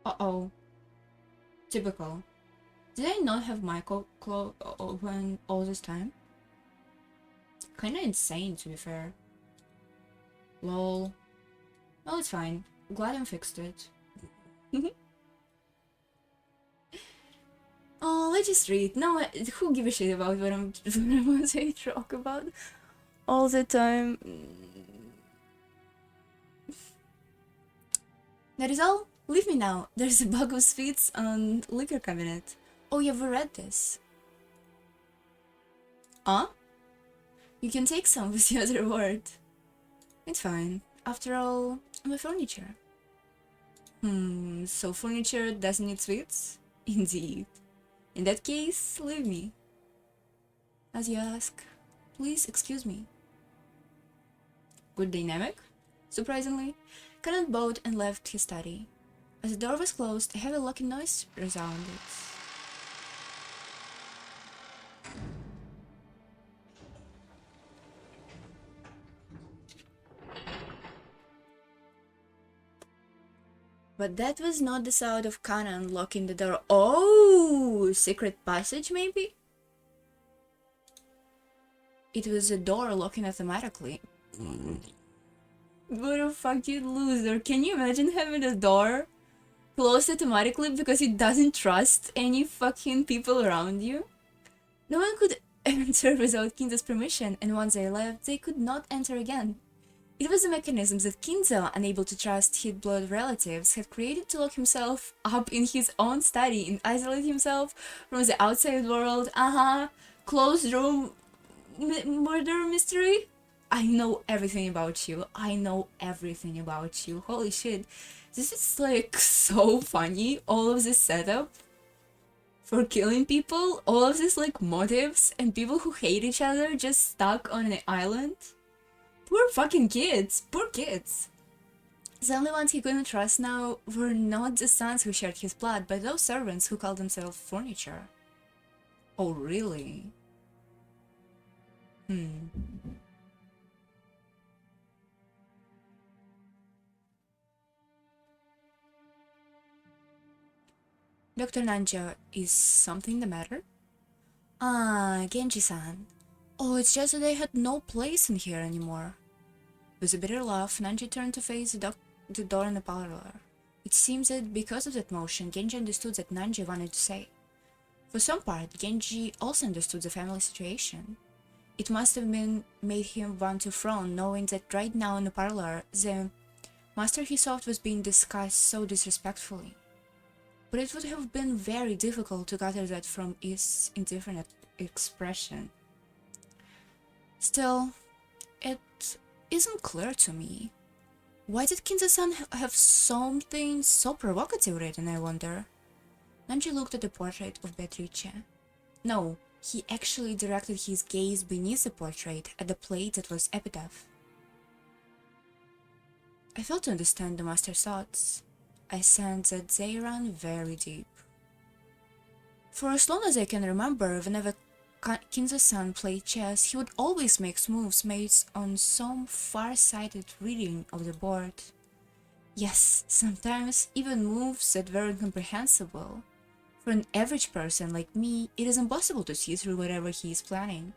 Uh-oh. Typical. Did I not have my open all this time? Kinda insane, to be fair. Lol. Well, it's fine. Glad I fixed it. Oh, let's just read. No, who give a shit about what I'm what I talk about all the time? That is all. Leave me now. There's a bag of sweets on liquor cabinet. Oh, you've read this. Huh? You can take some with the other word. It's fine. After all, I'm a furniture. So furniture doesn't need sweets? Indeed. In that case, leave me. As you ask. Please excuse me. Good dynamic? Surprisingly, Conan bowed and left his study. As the door was closed, a heavy locking noise resounded. But that was not the sound of Conan locking the door. Oh! Secret passage, maybe? It was a door locking automatically. What a fucking loser. Can you imagine having a door closed automatically because it doesn't trust any fucking people around you? No one could enter without Kinza's permission, and once they left, they could not enter again. It was a mechanism that Kinza, unable to trust his blood relatives, had created to lock himself up in his own study and isolate himself from the outside world. Closed room murder mystery? I know everything about you. I know everything about you. Holy shit. This is like so funny. All of this setup for killing people, all of these like motives, and people who hate each other just stuck on an island. Poor fucking kids. Poor kids. The only ones he couldn't trust now were not the sons who shared his blood, but those servants who called themselves furniture. Oh, really? Dr. Nanja, is something the matter? Ah, Genji-san. Oh, it's just that I had no place in here anymore. With a bitter laugh, Nanji turned to face the door in the parlor. It seems that because of that motion, Genji understood that Nanji wanted to say. For some part, Genji also understood the family situation. It must have made him want to frown, knowing that right now in the parlor, the master he sought was being discussed so disrespectfully. But it would have been very difficult to gather that from his indifferent expression. Still, it isn't clear to me. Why did Kinza-san have something so provocative written, I wonder? Nanji looked at the portrait of Beatrice. No, he actually directed his gaze beneath the portrait at the plate that was epitaph. I failed to understand the master's thoughts. I sensed that they ran very deep. For as long as I can remember, whenever Kinza-san played chess, he would always make moves based on some far-sighted reading of the board. Yes, sometimes even moves that were incomprehensible. For an average person like me, it is impossible to see through whatever he is planning.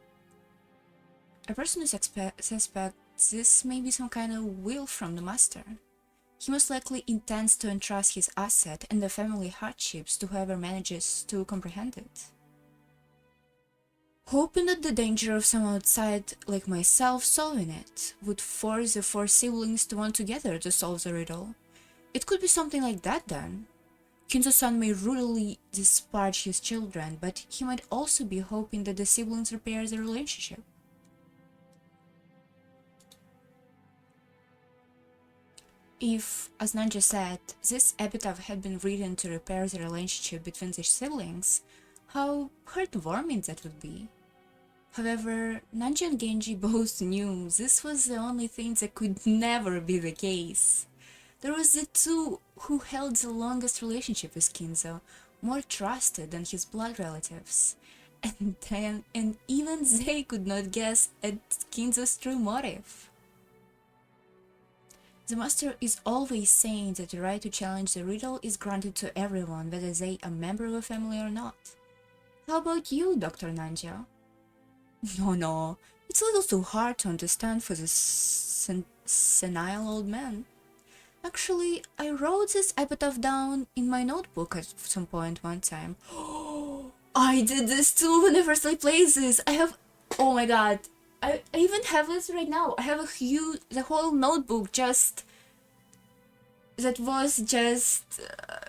A person who suspects this may be some kind of will from the master. He most likely intends to entrust his asset and the family hardships to whoever manages to comprehend it. Hoping that the danger of someone outside, like myself, solving it would force the four siblings to want together to solve the riddle. It could be something like that then. Kinzo-san may rudely disparage his children, but he might also be hoping that the siblings repair their relationship. If, as Nanja said, this epitaph had been written to repair the relationship between the siblings, how heartwarming that would be. However, Nanji and Genji both knew this was the only thing that could never be the case. There was the two who held the longest relationship with Kinzo, more trusted than his blood relatives, and even they could not guess at Kinzo's true motive. The master is always saying that the right to challenge the riddle is granted to everyone, whether they are a member of a family or not. How about you, Dr. Nanja? No, no, it's a little too hard to understand for this senile old man. Actually, I wrote this epitaph down in my notebook at some point one time. I did this too whenever I play this. Oh my god. I even have this right now. I have the whole notebook that was just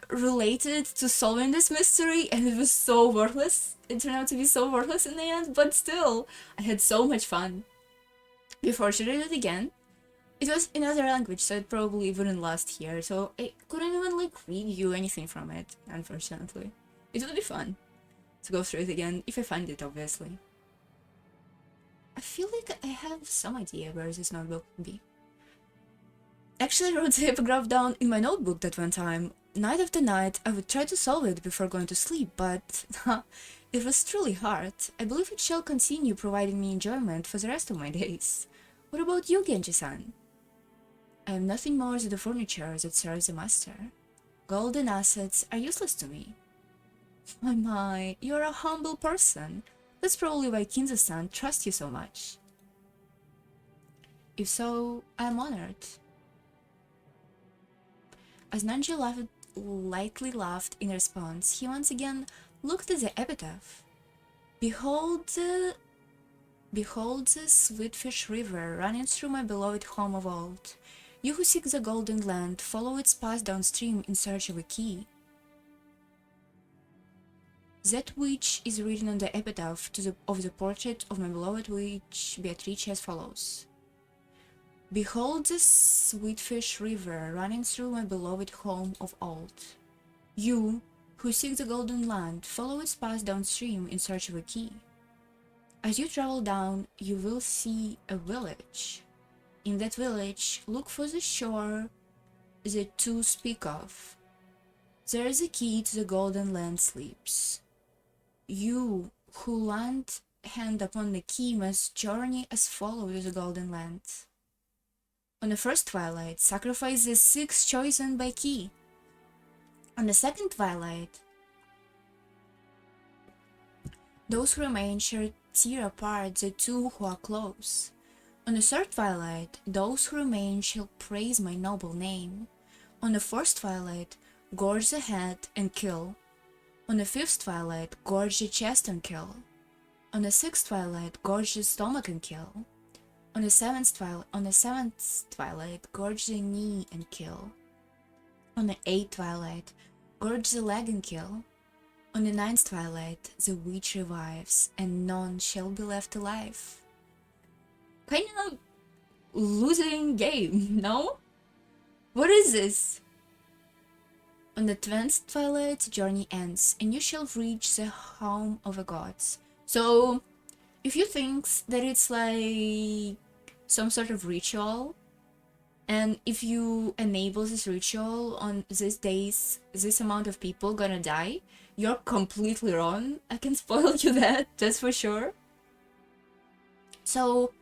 related to solving this mystery, and it was so worthless. It turned out to be so worthless in the end, but still, I had so much fun. Before she read it again, it was in another language, so it probably wouldn't last here, so I couldn't even read you anything from it, unfortunately. It would be fun to go through it again, if I find it, obviously. I feel like I have some idea where this notebook would be. Actually, I wrote the epigraph down in my notebook that one time. Night after night, I would try to solve it before going to sleep, but it was truly hard. I believe it shall continue providing me enjoyment for the rest of my days. What about you, Genji-san? I am nothing more than the furniture that serves the master. Golden assets are useless to me. My, you're a humble person. That's probably why Kinza-san trusts you so much. If so, I am honored. As Nanji lightly laughed in response, he once again looked at the epitaph. Behold the Sweetfish River running through my beloved home of old. You who seek the golden land, follow its path downstream in search of a key. That which is written on the epitaph of the portrait of my beloved witch Beatrice as follows. Behold the Sweetfish River running through my beloved home of old. You, who seek the golden land, follow its path downstream in search of a key. As you travel down, you will see a village. In that village, look for the shore the two speak of. There is a key to the golden land sleeps. You, who land hand upon the key, must journey as follows to the golden land. On the first twilight, sacrifice the 6 chosen by key. On the second twilight, those who remain shall tear apart the 2 who are close. On the third twilight, those who remain shall praise my noble name. On the fourth twilight, gorge the head and kill. On the fifth twilight, gorge the chest and kill. On the sixth twilight, gorge the stomach and kill. On the seventh twilight, gorge the knee and kill. On the eighth twilight, gorge the leg and kill. On the ninth twilight, the witch revives, and none shall be left alive. Kind of losing game, no? What is this? On the 20th twilight, the journey ends, and you shall reach the home of the gods. So, if you think that it's like some sort of ritual, and if you enable this ritual on these days, this amount of people gonna die, you're completely wrong. I can spoil you that's for sure. So,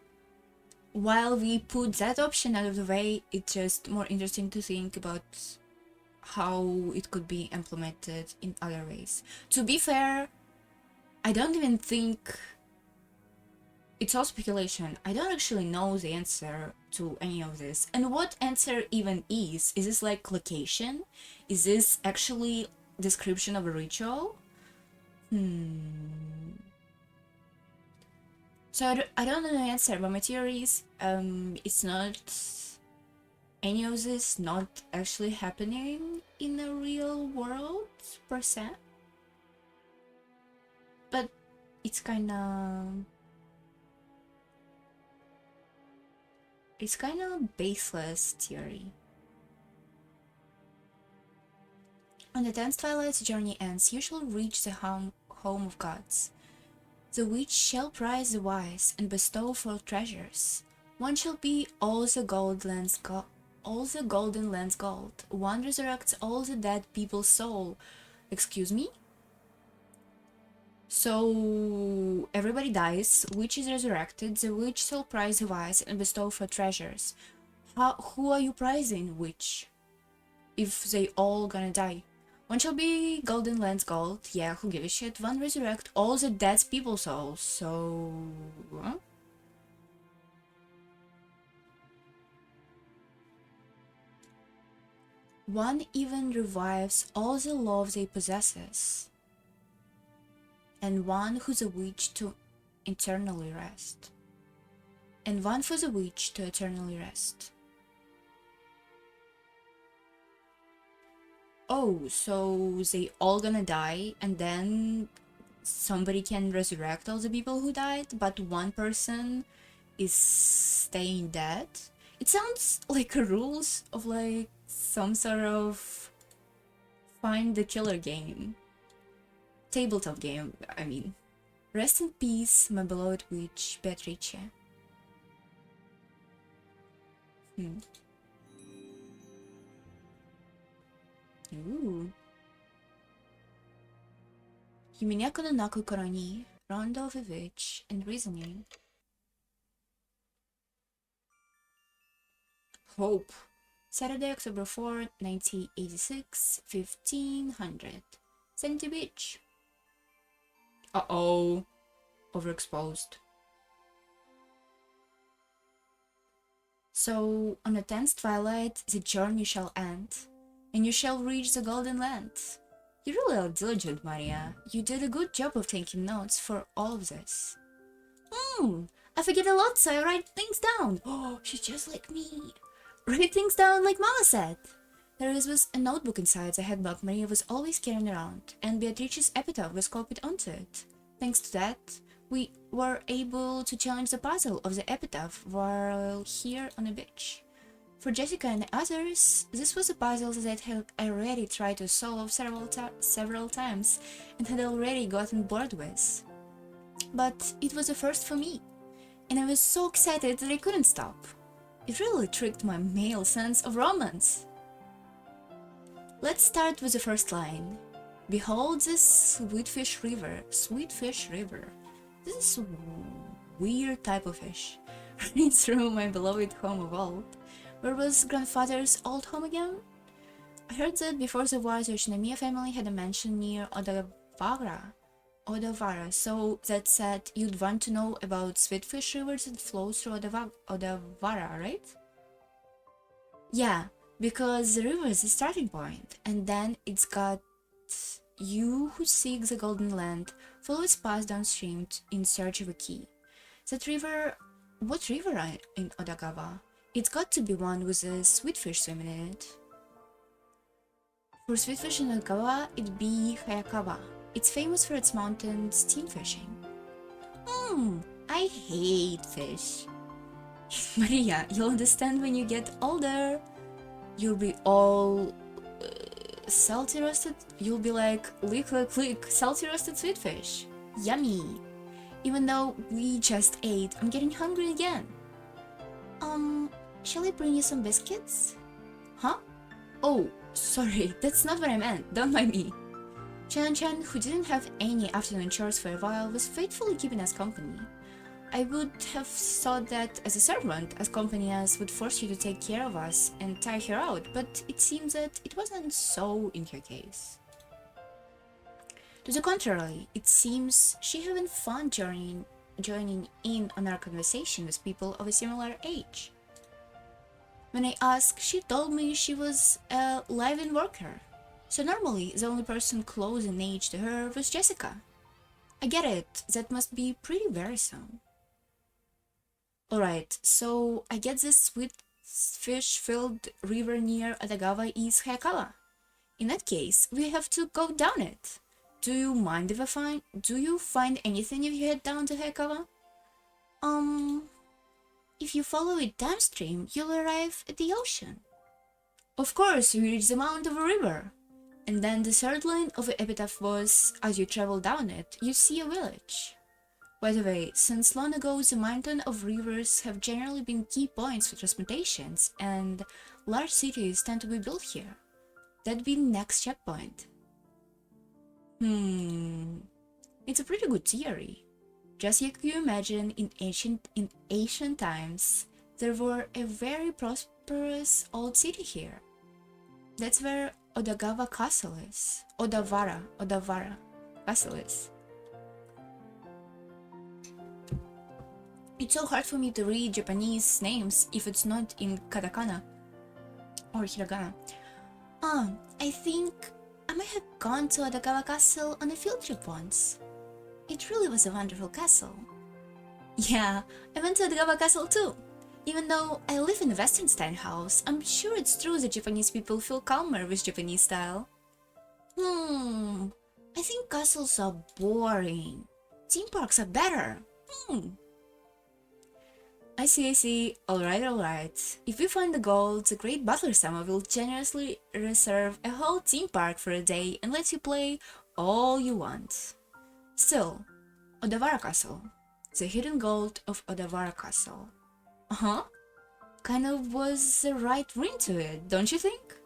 while we put that option out of the way, it's just more interesting to think about how it could be implemented in other ways. To be fair, I don't even think... It's all speculation. I don't actually know the answer to any of this. And what answer even is? Is this like location? Is this actually description of a ritual? So I don't know the answer, but my theory is it's not any of this not actually happening in the real world per se. But it's kind of baseless theory. On the 10th twilight's journey ends, you shall reach the home of gods. The witch shall prize the wise and bestow for treasures. One shall be all the golden land's gold. One resurrects all the dead people's soul. Excuse me? So everybody dies, witch is resurrected, the witch shall prize the wise and bestow for treasures. Who are you prizing which? If they all gonna die. One shall be Golden Land's gold. Yeah, who gives a shit? One resurrect all the dead people's souls. So... Huh? One even revives all the love they possesses. And one who's a witch to eternally rest. And one for the witch to eternally rest. Oh, so they all gonna die and then somebody can resurrect all the people who died, but one person is staying dead? It sounds like rules of like some sort of find the killer game. Tabletop game, I mean. Rest in peace, my beloved witch, Beatrice. Ooh. Umineko no Naku Koroni, Rondo of a Witch, and Reasoning. Hope. Saturday, October 4, 1986, 1500. Sanity Beach. Uh-oh. Overexposed. So, on a tense twilight, the journey shall end, and you shall reach the Golden Land. You really are diligent, Maria. You did a good job of taking notes for all of this. I forget a lot, so I write things down. Oh, she's just like me. Write things down like Mama said. There was a notebook inside the headbag Maria was always carrying around, and Beatrice's epitaph was copied onto it. Thanks to that, we were able to challenge the puzzle of the epitaph while here on the beach. For Jessica and the others, this was a puzzle that had already tried to solve several times and had already gotten bored with. But it was a first for me, and I was so excited that I couldn't stop. It really tricked my male sense of romance. Let's start with the first line. Behold this sweetfish river. Sweetfish river. This is a weird type of fish. Running through my beloved home of old. Where was grandfather's old home again? I heard that before the war, the Yoshinomiya family had a mansion near Odawara, so that said you'd want to know about sweetfish rivers that flow through Odawara, right? Yeah, because the river is the starting point, and then it's got you who seek the Golden Land, follow its path downstream in search of a key. That river... what river in Odagawa? It's got to be one with a sweetfish swimming in it. For sweetfish in Odagawa, it'd be Hayakawa. It's famous for its mountain steam fishing. I hate fish. Maria, you'll understand when you get older. You'll be all salty roasted. You'll be like, lick, lick, lick, salty roasted sweetfish. Yummy. Even though we just ate, I'm getting hungry again. Shall I bring you some biscuits? Huh? Oh, sorry, that's not what I meant. Don't mind me. Chan-chan, who didn't have any afternoon chores for a while, was faithfully keeping us company. I would have thought that as a servant, as company as would force you to take care of us and tire her out, but it seems that it wasn't so in her case. To the contrary, it seems she having fun joining in on our conversation with people of a similar age. When I asked, she told me she was a live-in worker. So normally, the only person close in age to her was Jessica. I get it, that must be pretty wearisome. Alright, so I get this sweet fish-filled river near Odagawa is Hayakawa. In that case, we have to go down it. Do you mind if I find... do you find anything if you head down to Hayakawa? If you follow it downstream, you'll arrive at the ocean. Of course, you reach the mouth of a river. And then the third line of the epitaph was, as you travel down it, you see a village. By the way, since long ago the mountain of rivers have generally been key points for transportations, and large cities tend to be built here. That'd be next checkpoint. It's a pretty good theory. Just like you imagine in ancient times, there were a very Emperor's old city here. That's where Odagawa Castle is. Odawara Castle is. It's so hard for me to read Japanese names if it's not in katakana or hiragana. I think I might have gone to Odagawa Castle on a field trip once. It really was a wonderful castle. Yeah, I went to Odagawa Castle too. Even though I live in a Western style house, I'm sure it's true that Japanese people feel calmer with Japanese style. I think castles are boring. Theme parks are better. I see. Alright. If we find the gold, the Great Butler Sama will generously reserve a whole theme park for a day and let you play all you want. Still, Odawara Castle. The hidden gold of Odawara Castle. Kind of was the right ring to it, don't you think?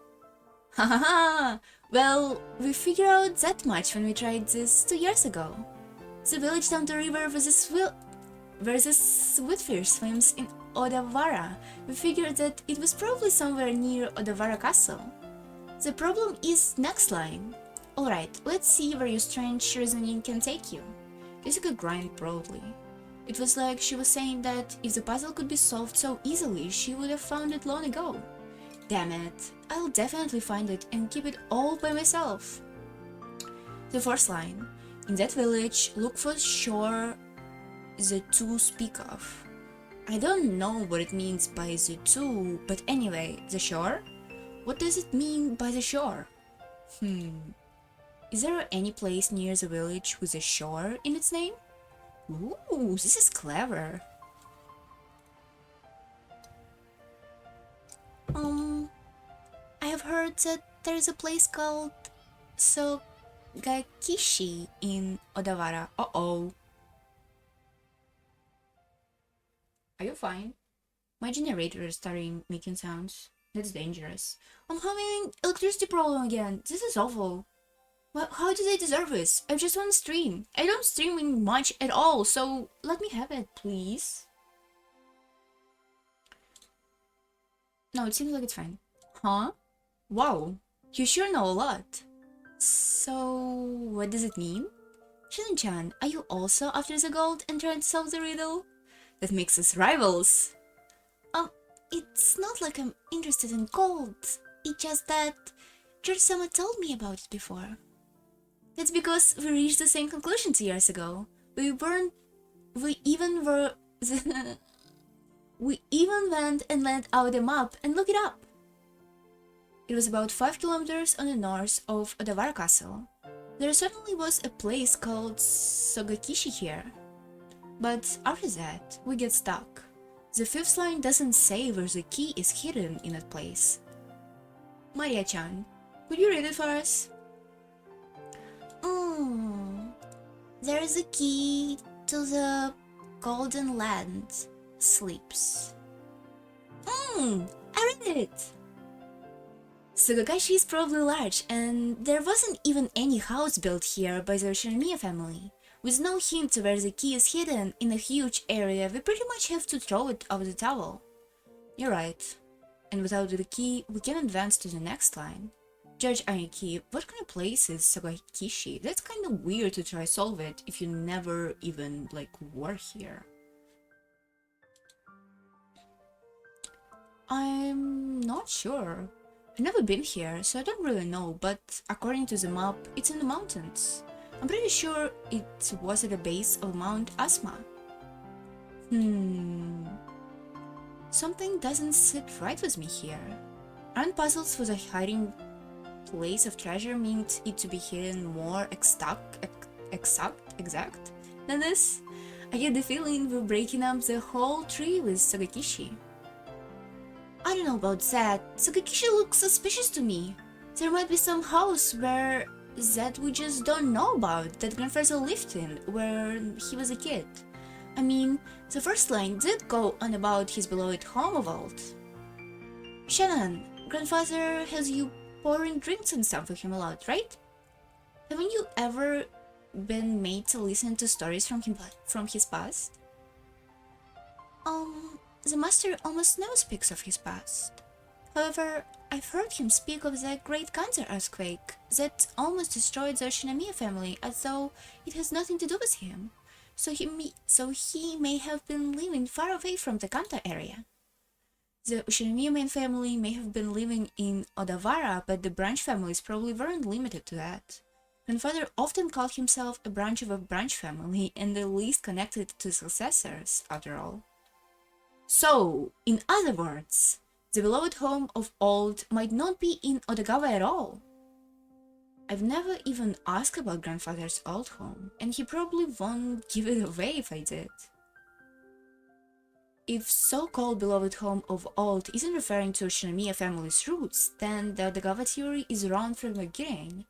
Hahaha! Well, we figured out that much when we tried this 2 years ago. The village down the river was where the Sweetfish swims in Odawara. We figured that it was probably somewhere near Odawara Castle. The problem is next line. Alright, let's see where your strange reasoning can take you. Jessica grinned proudly. It was like she was saying that if the puzzle could be solved so easily, she would have found it long ago. Damn it, I'll definitely find it and keep it all by myself. The first line. In that village, look for shore the two speak of. I don't know what it means by the two, but anyway, the shore? What does it mean by the shore? Is there any place near the village with a shore in its name? Ooh, this is clever. I have heard that there's a place called Sogakishi in Odawara. Uh-oh. Are you fine? My generator is starting making sounds. That's dangerous. I'm having electricity problem again. This is awful. Well, how did I deserve this? I just want to stream. I don't stream much at all, so let me have it, please. No, it seems like it's fine. Huh? Wow, you sure know a lot. So, what does it mean? Shirin-chan, are you also after the gold and trying to solve the riddle? That makes us rivals. It's not like I'm interested in gold. It's just that George-sama told me about it before. That's because we reached the same conclusion 2 years ago. We even went and lent out a map and looked it up. It was about 5 kilometers on the north of Odawara Castle. There certainly was a place called Sogakishi here. But after that, we get stuck. The 5th line doesn't say where the key is hidden in that place. Maria-chan, could you read it for us? There is a key to the Golden Land. Sleeps. I read it! Sugakashi is probably large, and there wasn't even any house built here by the Shinomiya family. With no hint to where the key is hidden in a huge area, we pretty much have to throw it over the towel. You're right. And without the key, we can advance to the next line. Judge Ayaki, what kind of place is Sogakishi? That's kind of weird to try solve it if you never even, were here. I'm not sure. I've never been here, so I don't really know, but according to the map, it's in the mountains. I'm pretty sure it was at the base of Mount Asma. Something doesn't sit right with me here. Aren't puzzles for the hiding place of treasure meant it to be hidden more exact than this? I get the feeling we're breaking up the whole tree with Sogakishi. I don't know about that. Sogakishi looks suspicious to me. There might be some house that we just don't know about, that Grandfather lived in, where he was a kid. I mean, the first line did go on about his beloved home vault. Shannon, Grandfather has you pouring drinks and stuff for him a lot, right? Haven't you ever been made to listen to stories from his past? The master almost never speaks of his past. However, I've heard him speak of the Great Cancer earthquake that almost destroyed the Shinomiya family as though it has nothing to do with him. So he may have been living far away from the Kanto area. The Shinomiya family may have been living in Odawara, but the branch families probably weren't limited to that. Grandfather often called himself a branch of a branch family and the least connected to successors, after all. So, in other words, the beloved home of old might not be in Odagawa at all. I've never even asked about grandfather's old home, and he probably won't give it away if I did. If so-called beloved home of old isn't referring to Shinomiya family's roots, then the Odagawa theory is wrong from the beginning.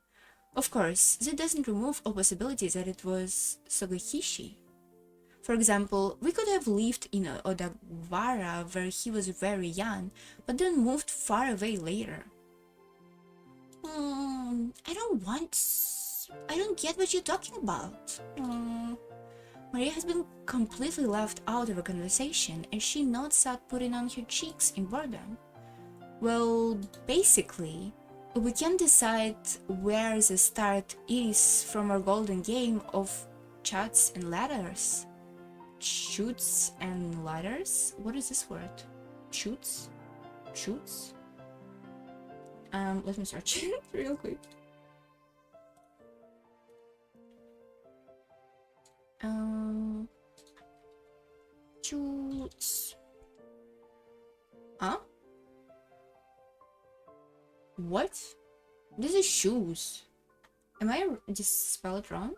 Of course, that doesn't remove a possibility that it was Sogahishi. For example, we could have lived in Odawara where he was very young, but then moved far away later. I don't get what you're talking about. Maria has been completely left out of a conversation, and she nods at putting on her cheeks in boredom. Well, basically, we can decide where the start is from our golden game of chutes and ladders. Chutes and ladders? What is this word? Chutes? Chutes? Let me search it real quick. Chutes. Huh? What? This is shoes. Am I just spell it wrong?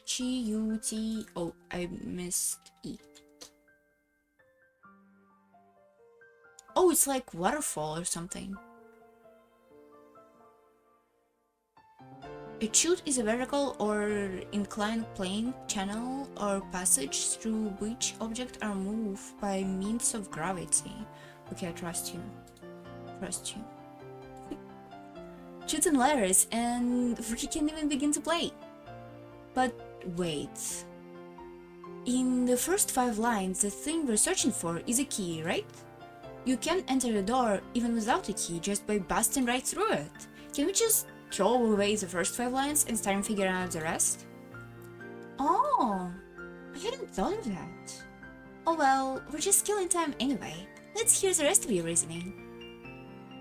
Chut. Oh, I missed E. Oh, it's like waterfall or something. A chute is a vertical or inclined plane, channel, or passage through which objects are moved by means of gravity. Okay, I trust you. Trust you. Chutes and ladders, and we can even begin to play. But wait. In the first 5 lines, the thing we're searching for is a key, right? You can enter the door even without a key, just by busting right through it. Can we just throw away the first 5 lines and start figuring out the rest? Oh, I hadn't thought of that. Oh well, we're just killing time anyway. Let's hear the rest of your reasoning.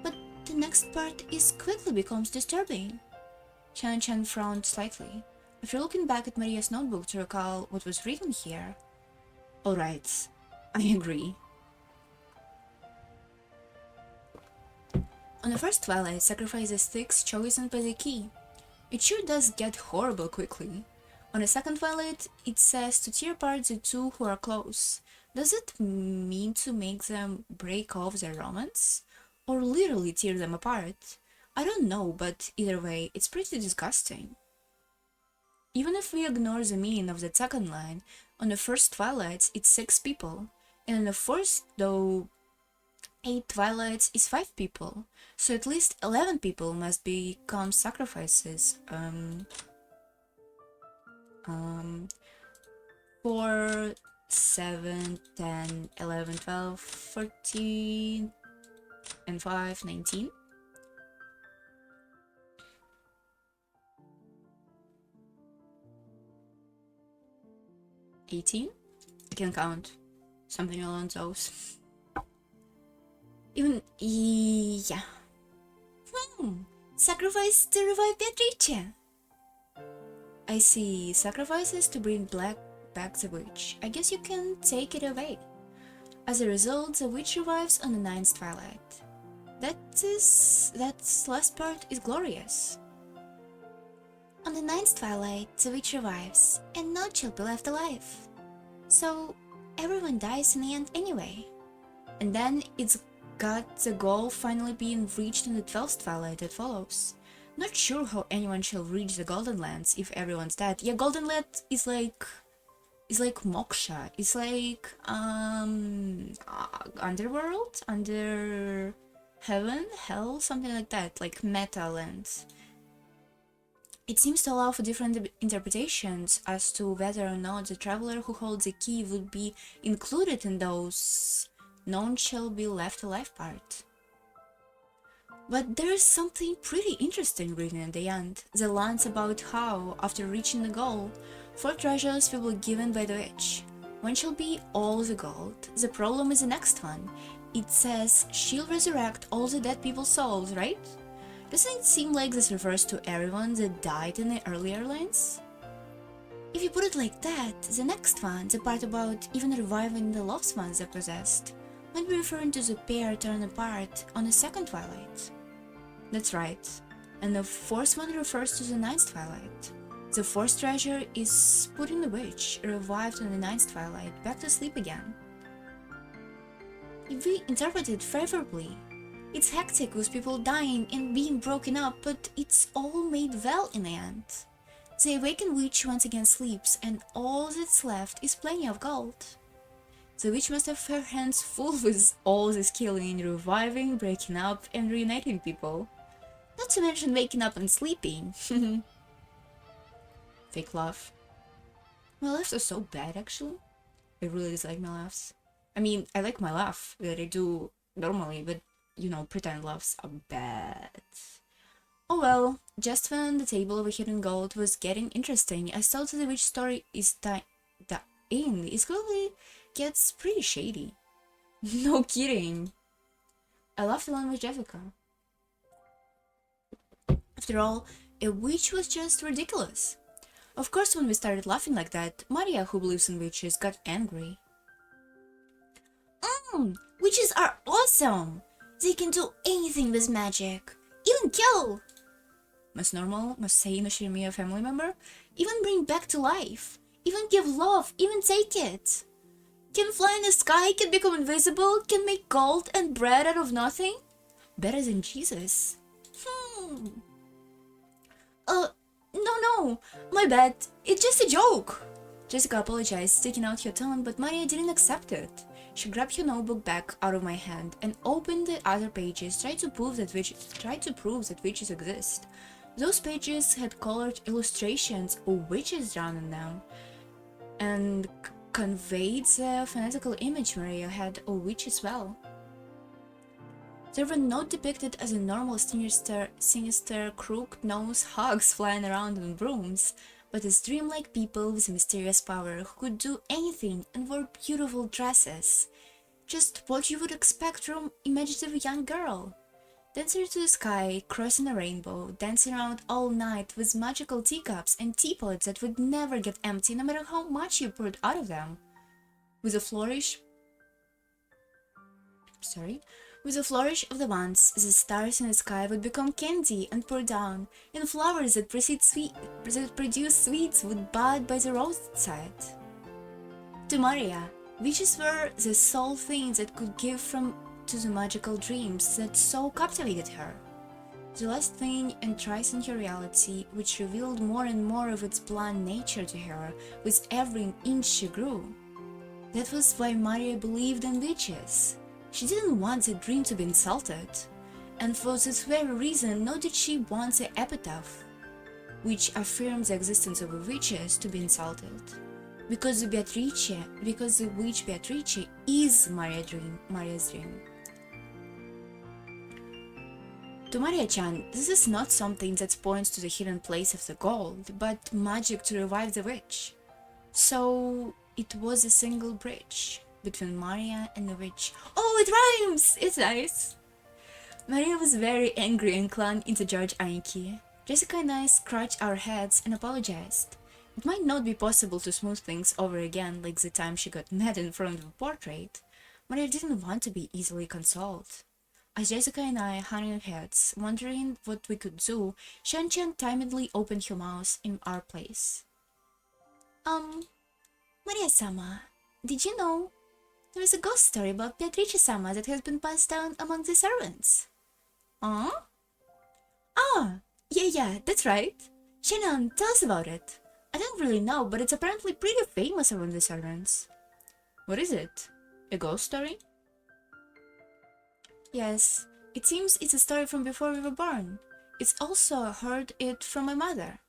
But the next part quickly becomes disturbing. Chan frowned slightly, after looking back at Maria's notebook to recall what was written here. Alright, I agree. On the first twilight, sacrifice the sticks chosen by the key. It sure does get horrible quickly. On the second twilight, it says to tear apart the two who are close. Does it mean to make them break off their romance? Or literally tear them apart? I don't know, but either way, it's pretty disgusting. Even if we ignore the meaning of the second line, on the first twilight, it's 6 people. And on the fourth, though, 8 twilights is 5 people, so at least 11 people must become sacrifices. 4, 7, 10, 11, 12, 14, and 5, 19. I can count. Something along those. Even, yeah. Sacrifice to revive Beatrice. I see. Sacrifices to bring back the witch. I guess you can take it away. As a result, the witch revives on the 9th twilight. That last part is glorious. On the 9th twilight, the witch revives, and no shall be left alive. So, everyone dies in the end anyway. And then it's got the goal finally being reached in the 12th twilight that follows. Not sure how anyone shall reach the Golden Lands if everyone's dead. Yeah, Golden Land is like moksha. It's like underworld, under heaven, hell, something like that, like meta lands. It seems to allow for different interpretations as to whether or not the traveler who holds the key would be included in those none shall be left alive part. But there's something pretty interesting written in the end. The lines about how, after reaching the goal, 4 treasures will be given by the witch. One shall be all the gold. The problem is the next one. It says she'll resurrect all the dead people's souls, right? Doesn't it seem like this refers to everyone that died in the earlier lines? If you put it like that, the next one, the part about even reviving the lost ones they possessed, might be referring to the pair torn apart on the second twilight. That's right, and the fourth one refers to the ninth twilight. The fourth treasure is putting the witch, revived on the ninth twilight, back to sleep again. If we interpret it favorably, it's hectic with people dying and being broken up, but it's all made well in the end. The awakened witch once again sleeps, and all that's left is plenty of gold. The witch must have her hands full with all this killing, reviving, breaking up, and reuniting people. Not to mention waking up and sleeping. Fake laugh. My laughs are so bad, actually. I really dislike my laughs. I mean, I like my laugh that I do normally, but you know, pretend laughs are bad. Oh well, just when the table of hidden gold was getting interesting, I saw that the witch story is it clearly gets pretty shady. No kidding. I laughed along with Jessica. After all, a witch was just ridiculous. Of course, when we started laughing like that, Maria, who believes in witches, got angry. Witches are awesome! They can do anything with magic. Even kill! Must normal, must say in a family member. Even bring back to life. Even give love, even take it. Can fly in the sky, can become invisible, can make gold and bread out of nothing. Better than Jesus. No, my bad. It's just a joke. Jessica apologized, sticking out her tongue, but Maria didn't accept it. She grabbed her notebook back out of my hand and opened the other pages, tried to prove that witches exist. Those pages had colored illustrations of witches drawn on them, and conveyed the fanatical image Maria had of witches well. They were not depicted as a normal sinister crook-nosed hogs flying around on brooms, but as dreamlike people with mysterious power who could do anything and wore beautiful dresses. Just what you would expect from imaginative young girl. Dancing to the sky, crossing a rainbow, dancing around all night with magical teacups and teapots that would never get empty no matter how much you poured out of them. With a flourish of the wands, the stars in the sky would become candy and pour down, and flowers that produce sweets would bud by the roadside. To Maria, witches were the sole things that could give to the magical dreams that so captivated her. The last thing entriced in her reality, which revealed more and more of its blunt nature to her with every inch she grew. That was why Maria believed in witches. She didn't want the dream to be insulted, and for this very reason nor did she want the epitaph, which affirms the existence of witches, to be insulted. Because the witch Beatrice is Maria's dream. To Maria-chan, this is not something that points to the hidden place of the gold, but magic to revive the witch. So it was a single bridge between Maria and the witch. Oh, it rhymes! It's nice! Maria was very angry and clung into George Anki. Jessica and I scratched our heads and apologized. It might not be possible to smooth things over again like the time she got mad in front of a portrait. Maria didn't want to be easily consoled. As Jessica and I hung our heads, wondering what we could do, Shan-chan timidly opened her mouth in our place. Maria-sama, did you know? There is a ghost story about Beatrice-sama that has been passed down among the servants. Huh? Ah, yeah, that's right. Shannon, tell us about it. I don't really know, but it's apparently pretty famous among the servants. What is it? A ghost story? Yes, it seems it's a story from before we were born. It's also heard it from my mother.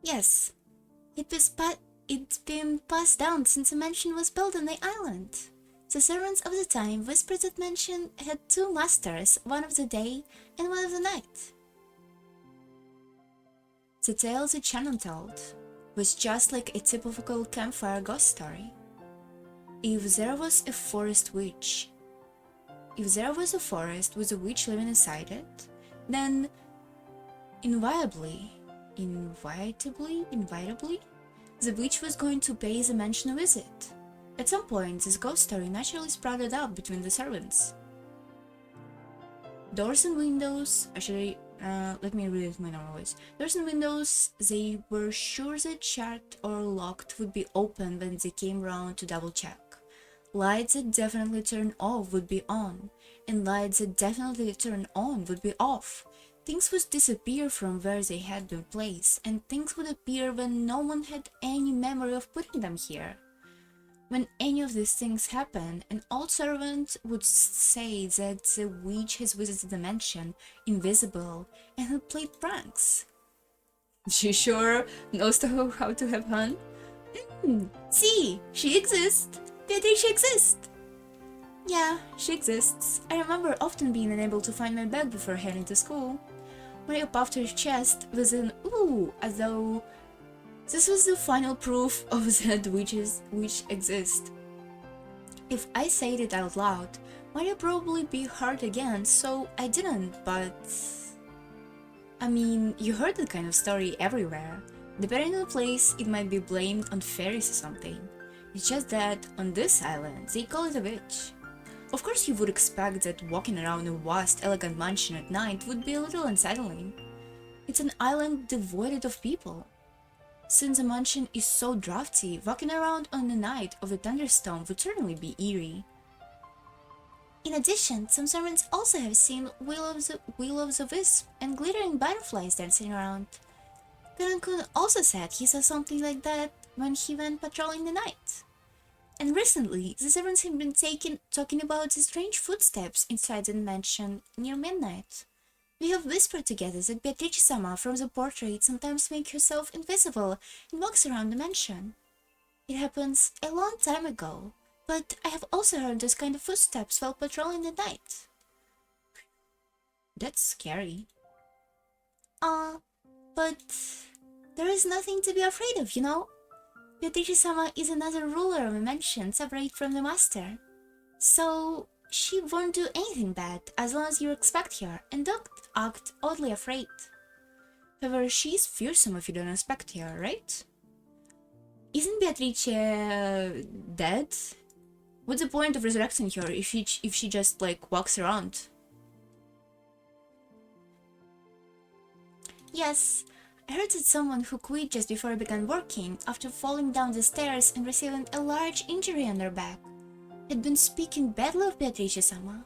Yes, it's been passed down since a mansion was built on the island. The servants of the time whispered that mansion had two masters, one of the day and one of the night. The tale the channel told was just like a typical campfire ghost story. If there was a forest witch, if there was a forest with a witch living inside it, then inevitably, the witch was going to pay the mansion a visit. At some point, this ghost story naturally sprouted up between the servants. Doors and windows, let me read it in my normal voice. Doors and windows, they were sure that shut or locked would be open when they came round to double check. Lights that definitely turned off would be on, and lights that definitely turned on would be off. Things would disappear from where they had been placed, and things would appear when no one had any memory of putting them here. When any of these things happened, an old servant would say that the witch has visited the mansion, invisible, and had played pranks. She sure knows how to have fun. See, she exists. Beatrice exists. Yeah, she exists. I remember often being unable to find my bag before heading to school. Maria puffed her chest with an ooh, as though this was the final proof of that witches exist. If I said it out loud, Maria probably be hurt again, so I didn't, but... I mean, you heard that kind of story everywhere. Depending on the place, it might be blamed on fairies or something. It's just that, on this island, they call it a witch. Of course you would expect that walking around a vast, elegant mansion at night would be a little unsettling. It's an island devoid of people. Since the mansion is so drafty, walking around on the night of a thunderstorm would certainly be eerie. In addition, some servants also have seen will-o'-the-wisp and glittering butterflies dancing around. Karan-kun also said he saw something like that when he went patrolling the night. And recently, the servants have been talking about the strange footsteps inside the mansion near midnight. We have whispered together that Beatrice-sama from the portrait sometimes makes herself invisible and walks around the mansion. It happens a long time ago, but I have also heard those kind of footsteps while patrolling the night. That's scary. But there is nothing to be afraid of, you know? Beatrice-sama is another ruler of a mansion separate from the master. So she won't do anything bad as long as you respect her and don't act oddly afraid. However, she's fearsome if you don't respect her, right? Isn't Beatrice dead? What's the point of resurrecting her if she just like walks around? Yes, I heard that someone who quit just before I began working after falling down the stairs and receiving a large injury on their back had been speaking badly of Beatrice-sama.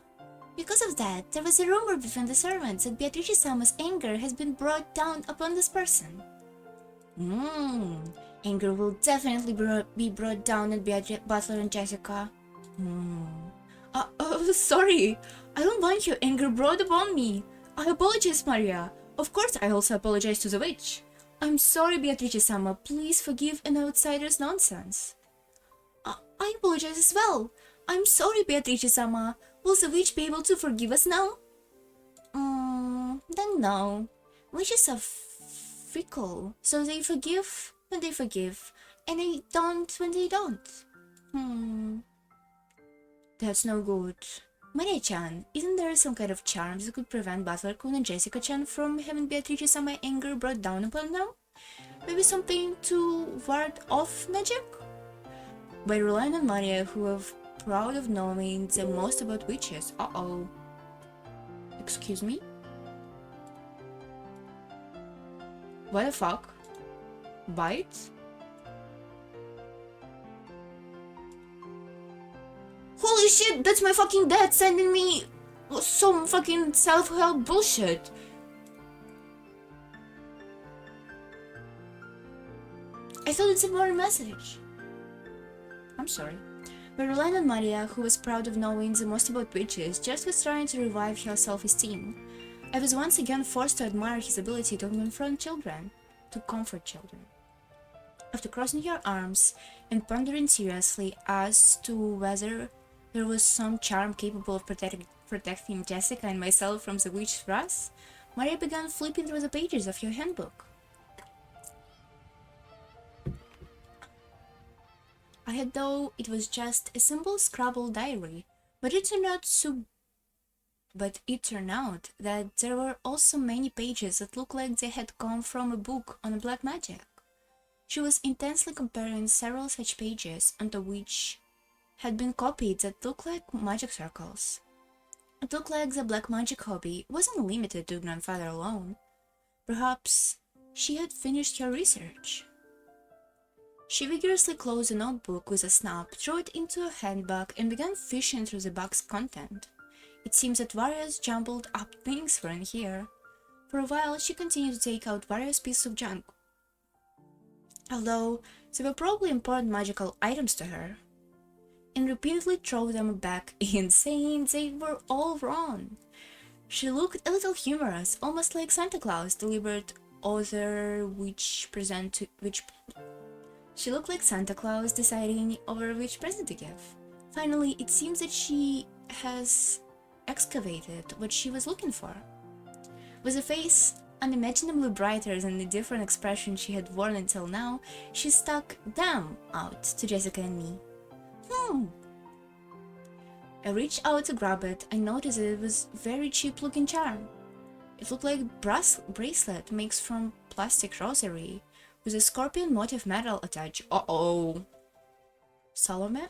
Because of that, there was a rumor between the servants that Beatrice-sama's anger has been brought down upon this person. Anger will definitely be brought down on Butler and Jessica. Sorry, I don't want your anger brought upon me. I apologize, Maria. Of course, I also apologize to the witch. I'm sorry, Beatrice-sama. Please forgive an outsider's nonsense. I apologize as well. I'm sorry, Beatrice-sama. Will the witch be able to forgive us now? Then no. Witches are fickle, so they forgive when they forgive, and they don't when they don't. That's no good. Maria-chan, isn't there some kind of charms that could prevent Butler-kun and Jessica-chan from having Beatrice-sama anger brought down upon them? Maybe something to ward off magic? By relying on Maria, who are proud of knowing the most about witches. Uh-oh. Excuse me? What the fuck? Bite? Holy shit, that's my fucking dad sending me some fucking self-help bullshit. I thought it's a more message. I'm sorry. But relying on Maria, who was proud of knowing the most about witches, just was trying to revive her self-esteem. I was once again forced to admire his ability to comfort children. After crossing her arms and pondering seriously as to whether there was some charm capable of protecting Jessica and myself from the witch's wrath, Maria began flipping through the pages of your handbook. I had thought it was just a simple Scrabble diary, but it turned out that there were also many pages that looked like they had come from a book on black magic. She was intensely comparing several such pages onto which had been copied that looked like magic circles. It looked like the black magic hobby wasn't limited to grandfather alone. Perhaps she had finished her research. She vigorously closed the notebook with a snap, threw it into a handbag, and began fishing through the bag's content. It seems that various jumbled up things were in here. For a while, she continued to take out various pieces of junk, although they were probably important magical items to her, and repeatedly threw them back in, saying they were all wrong. She looked a little humorous, almost like Santa Claus delivered over which She looked like Santa Claus deciding over which present to give. Finally, it seems that she has excavated what she was looking for. With a face unimaginably brighter than the different expression she had worn until now, she stuck them out to Jessica and me. I reached out to grab it and noticed that it was a very cheap looking charm. It looked like a bracelet mixed from plastic rosary with a scorpion motif medal attached. Uh-oh. Salome?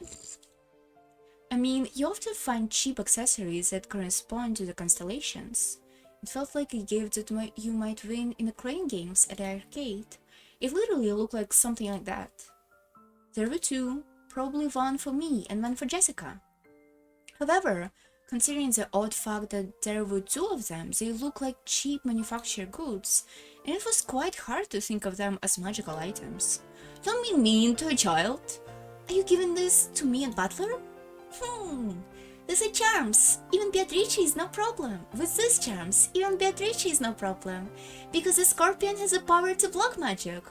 I mean, you often find cheap accessories that correspond to the constellations. It felt like a gift that you might win in the crane games at the arcade. It literally looked like something like that. There were two, probably one for me and one for Jessica. However, considering the odd fact that there were two of them, they looked like cheap manufactured goods, and it was quite hard to think of them as magical items. Don't be mean to a child. Are you giving this to me and Butler? These are charms. Even Beatrice is no problem. With these charms, even Beatrice is no problem. Because the scorpion has the power to block magic.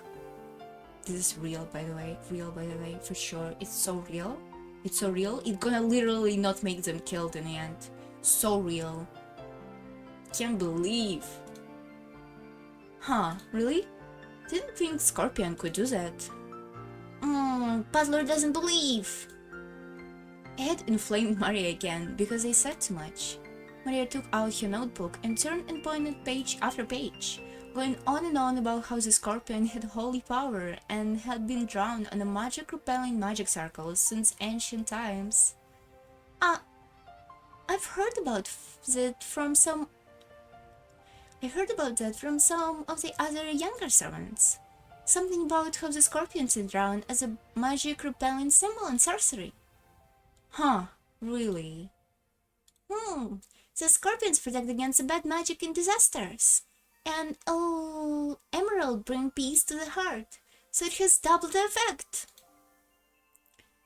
This is real, by the way. Real, by the way, for sure. It's so real. It's so real. It's gonna literally not make them killed in the end. So real. Can't believe. Huh, really? Didn't think Scorpion could do that. Puzzler doesn't believe. I had inflamed Maria again because I said too much. Maria took out her notebook and turned and pointed page after page, going on and on about how the scorpion had holy power and had been drawn on a magic-repelling magic circles since ancient times. I've heard about that from some... I heard about that from some of the other younger servants. Something about how the scorpions are drawn as a magic-repelling symbol in sorcery. Huh, really? The scorpions protect against the bad magic and disasters. And emerald bring peace to the heart, so it has double the effect.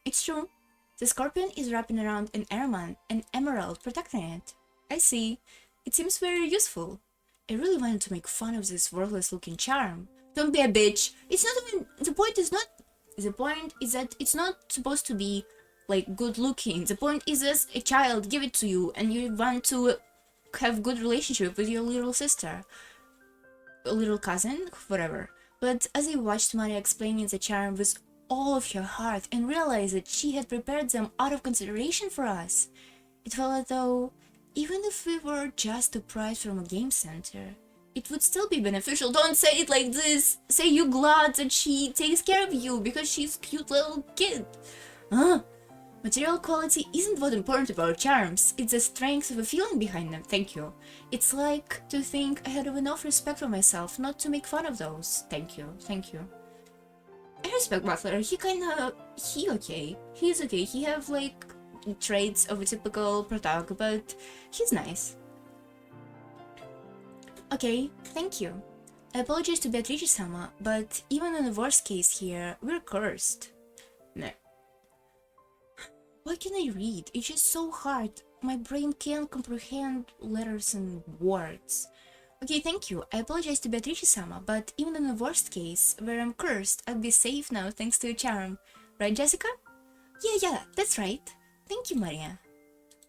It's true. The scorpion is wrapping around an emerald protecting it. I see. It seems very useful. I really wanted to make fun of this worthless looking charm. Don't be a bitch. It's not even... The point is that it's not supposed to be like good looking. The point is as a child give it to you and you want to have good relationship with your little sister. A little cousin, whatever. But as I watched Maria explaining the charm with all of her heart and realized that she had prepared them out of consideration for us, it felt as though even if we were just a prize from a game center, it would still be beneficial. Don't say it like this. Say you glad that she takes care of you because she's a cute little kid. Material quality isn't what important about charms, it's the strength of a feeling behind them, thank you. It's like to think I had enough respect for myself not to make fun of those. Thank you, thank you. I respect Butler, he's okay. He's okay, he have like traits of a typical protag, but he's nice. Okay, thank you. I apologize to Beatrice-sama, but even in the worst case here, we're cursed. No. Why can I read? It's just so hard. My brain can't comprehend letters and words. Okay, thank you. I apologize to Beatrice-sama, but even in the worst case, where I'm cursed, I'd be safe now thanks to a charm. Right, Jessica? Yeah, that's right. Thank you, Maria.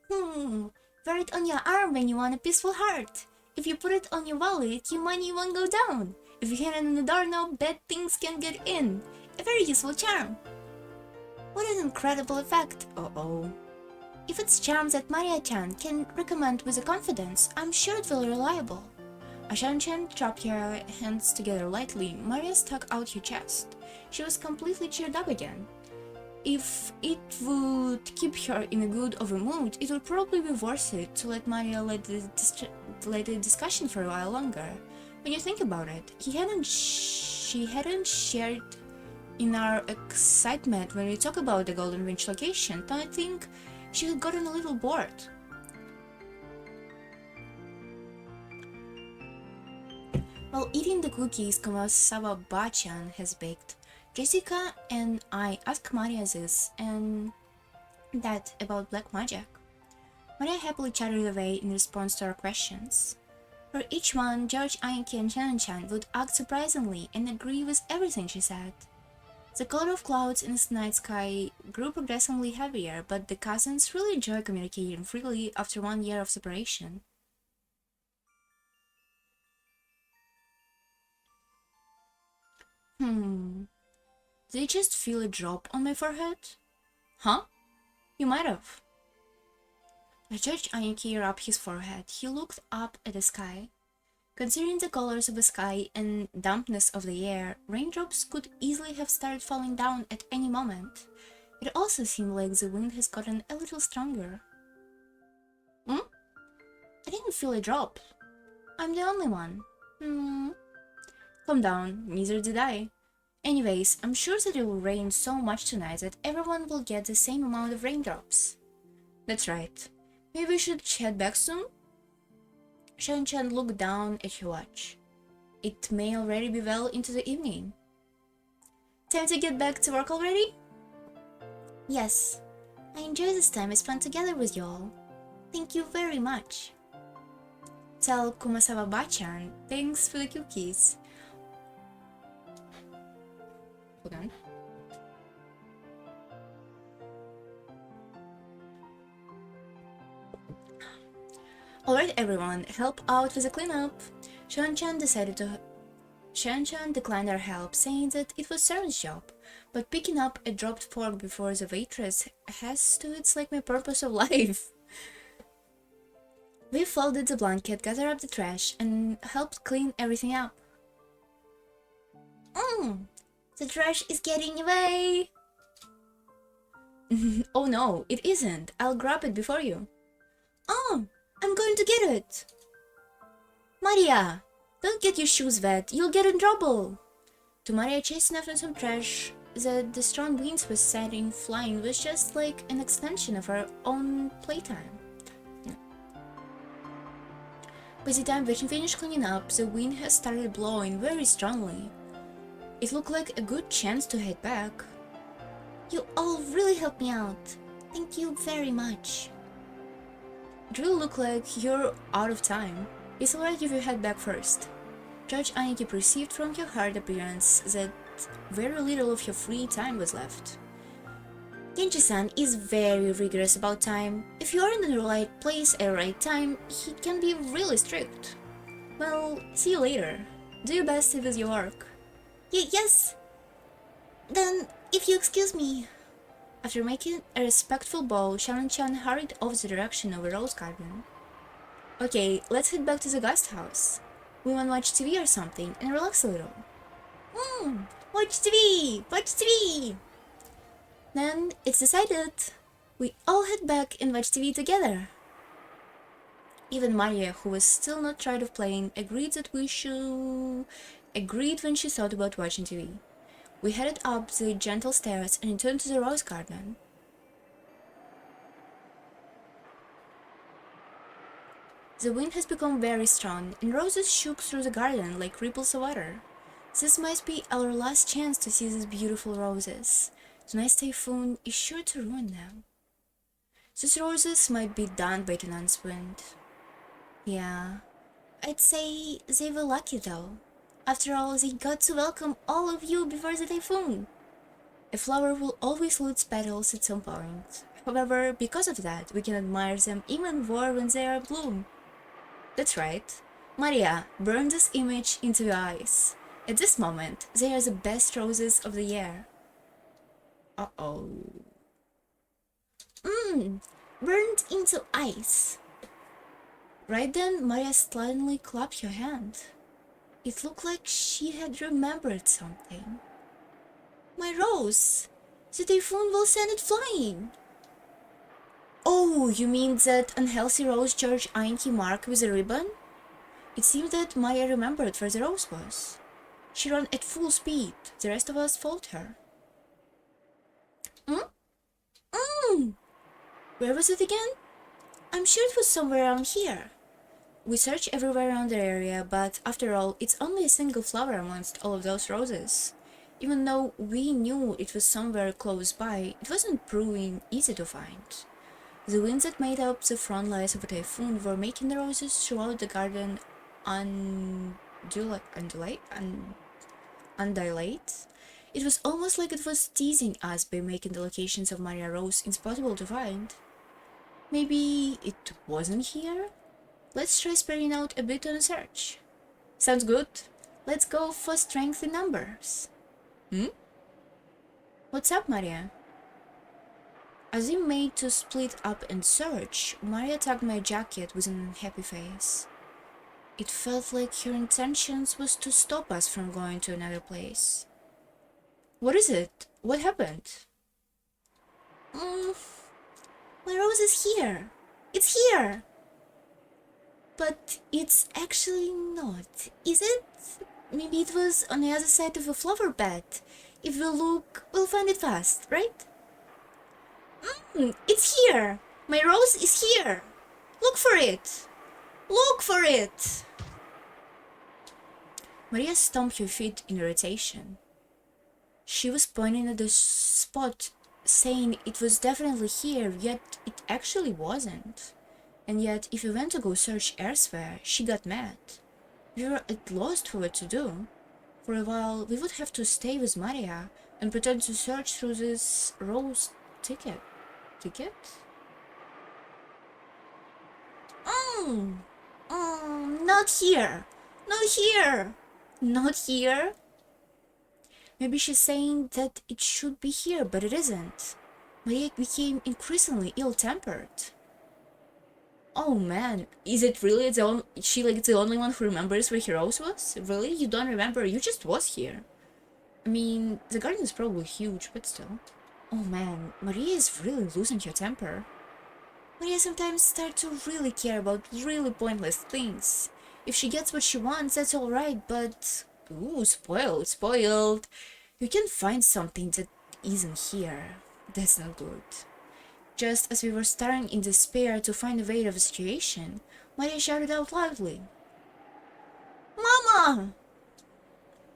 Wear it on your arm when you want a peaceful heart. If you put it on your wallet, your money won't go down. If you hang it on the doorknob, bad things can get in. A very useful charm. What an incredible effect. Uh-oh. If it's charms that Maria-chan can recommend with confidence, I'm sure it will be reliable. As Shan-chan dropped her hands together lightly, Maria stuck out her chest. She was completely cheered up again. If it would keep her in a good mood, it would probably be worth it to let Maria lead the discussion for a while longer. When you think about it, she hadn't shared in our excitement when we talked about the Golden Winch location. Don't you think she had gotten a little bored? While eating the cookies Kumasawa-bachan has baked, Jessica and I asked Maria this and that about black magic. Maria happily chattered away in response to our questions. For each one, George, Anki, and Shan-chan would act surprisingly and agree with everything she said. The color of clouds in the night sky grew progressively heavier, but the cousins really enjoyed communicating freely after 1 year of separation. Did you just feel a drop on my forehead? Huh? You might have. As Judge Anki rubbed his forehead, he looked up at the sky. Considering the colors of the sky and dampness of the air, raindrops could easily have started falling down at any moment. It also seemed like the wind has gotten a little stronger. I didn't feel a drop. I'm the only one. Calm down, neither did I. Anyways, I'm sure that it will rain so much tonight that everyone will get the same amount of raindrops. That's right. Maybe we should head back soon? Shan-chan looked down at her watch. It may already be well into the evening. Time to get back to work already? Yes. I enjoy this time I spent together with you all. Thank you very much. Tell Kumasawa-bachan thanks for the cookies. Hold on. Alright everyone, help out with the cleanup. Shan-chan declined our help, saying that it was service job, but picking up a dropped fork before the waitress has to, it's like my purpose of life. We folded the blanket, gathered up the trash, and helped clean everything up. The trash is getting away! Oh no, it isn't. I'll grab it before you. Oh, I'm going to get it! Maria! Don't get your shoes wet, you'll get in trouble! To Maria, chasing after some trash that the strong winds was setting flying was just like an extension of our own playtime. By the time we finished cleaning up, the wind has started blowing very strongly. It looked like a good chance to head back. You all really helped me out. Thank you very much. It really looked like you're out of time. It's alright if you head back first. Judge Aniki perceived from your hard appearance that very little of your free time was left. Genji-san is very rigorous about time. If you aren't in the right place at the right time, he can be really strict. Well, see you later. Do your best with your work. Yes! Then, if you excuse me. After making a respectful bow, Sharon-chan hurried off the direction of a rose garden. Okay, let's head back to the guest house. We want to watch TV or something and relax a little. Watch TV! Watch TV! Then, it's decided. We all head back and watch TV together. Even Maria, who was still not tired of playing, agreed when she thought about watching TV. We headed up the gentle stairs and returned to the rose garden. The wind has become very strong, and roses shook through the garden like ripples of water. This might be our last chance to see these beautiful roses. Tonight's typhoon is sure to ruin them. These roses might be done by tonight's wind. Yeah, I'd say they were lucky though. After all, they got to welcome all of you before the typhoon. A flower will always lose petals at some point. However, because of that, we can admire them even more when they are in bloom. That's right. Maria, burn this image into your eyes. At this moment, they are the best roses of the year. Uh-oh. Burned into ice. Right then, Maria suddenly clapped her hand. It looked like she had remembered something. My rose! The typhoon will send it flying! Oh, you mean that unhealthy rose George Einke marked with a ribbon? It seemed that Maria remembered where the rose was. She ran at full speed. The rest of us followed her. Where was it again? I'm sure it was somewhere around here. We searched everywhere around the area, but after all, it's only a single flower amongst all of those roses. Even though we knew it was somewhere close by, it wasn't proving easy to find. The winds that made up the front lines of a typhoon were making the roses throughout the garden undulate. It was almost like it was teasing us by making the locations of Maria Rose impossible to find. Maybe it wasn't here? Let's try spreading out a bit on a search. Sounds good. Let's go for strength in numbers. What's up, Maria? As we made to split up and search, Maria tugged my jacket with an unhappy face. It felt like her intentions was to stop us from going to another place. What is it? What happened? My rose is here. It's here. But it's actually not, is it? Maybe it was on the other side of a flower bed. If we look, we'll find it fast, right? It's here! My rose is here! Look for it! Look for it! Maria stomped her feet in irritation. She was pointing at the spot, saying it was definitely here, yet it actually wasn't. And yet, if we went to go search elsewhere, she got mad. We were at loss for what to do. For a while, we would have to stay with Maria and pretend to search through this rose ticket. Ticket? Not here! Not here! Not here! Maybe she's saying that it should be here, but it isn't. Maria became increasingly ill-tempered. Oh man, is it really the only one who remembers where her rose was? Really? You don't remember? You just was here. I mean, the garden is probably huge, but still. Oh man, Maria is really losing her temper. Maria sometimes starts to really care about really pointless things. If she gets what she wants, that's alright, but... Ooh, spoiled. You can find something that isn't here. That's not good. Just as we were staring in despair to find a way out of the situation, Maria shouted out loudly. Mama!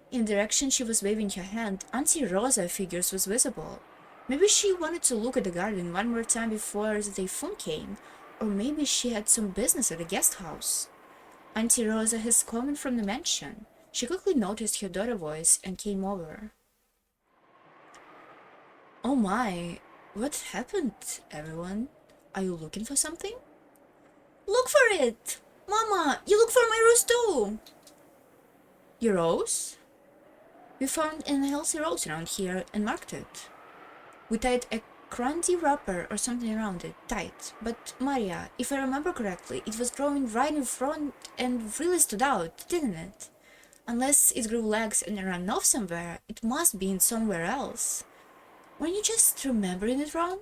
In the direction she was waving her hand, Auntie Rosa figures was visible. Maybe she wanted to look at the garden one more time before the typhoon came, or maybe she had some business at the guest house. Auntie Rosa has come from the mansion. She quickly noticed her daughter's voice and came over. Oh my, what happened, everyone? Are you looking for something? Look for it! Mama, you look for my rose too! Your rose? We found an unhealthy rose around here and marked it. We tied a crunchy wrapper or something around it, tight. But Maria, if I remember correctly, it was growing right in front and really stood out, didn't it? Unless it grew legs and ran off somewhere, it must be in somewhere else. Weren't you just remembering it wrong?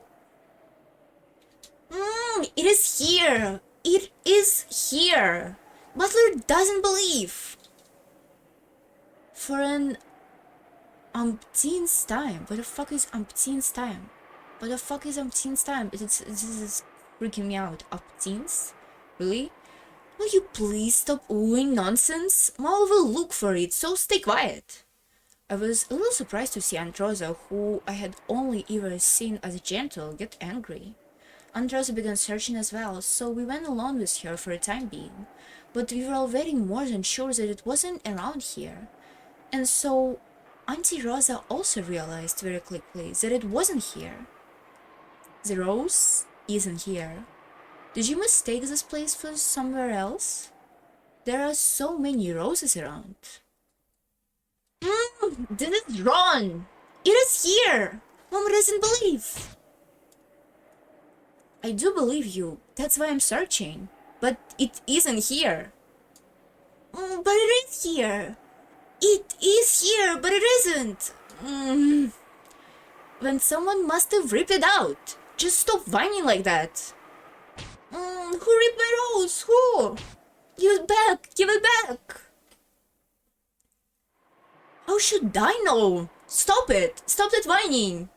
It is here! It is here! Butler doesn't believe! For an umpteenth time. What the fuck is umpteenth time? What the fuck is umpteenth time? This is freaking me out. Umpteenth? Really? Will you please stop oohing nonsense? Mama will look for it, so stay quiet. I was a little surprised to see Aunt Rosa, who I had only ever seen as gentle, get angry. Aunt Rosa began searching as well, so we went along with her for a time being. But we were already more than sure that it wasn't around here. And so Auntie Rosa also realized very quickly that it wasn't here. The rose isn't here. Did you mistake this place for somewhere else? There are so many roses around. This is wrong! It is here! Mom doesn't believe! I do believe you. That's why I'm searching. But it isn't here. But it is here. It is here, but it isn't. Then someone must have ripped it out. Just stop whining like that. Who ripped my rose? Who? Give it back! Give it back! How should I know? Stop it! Stop that whining!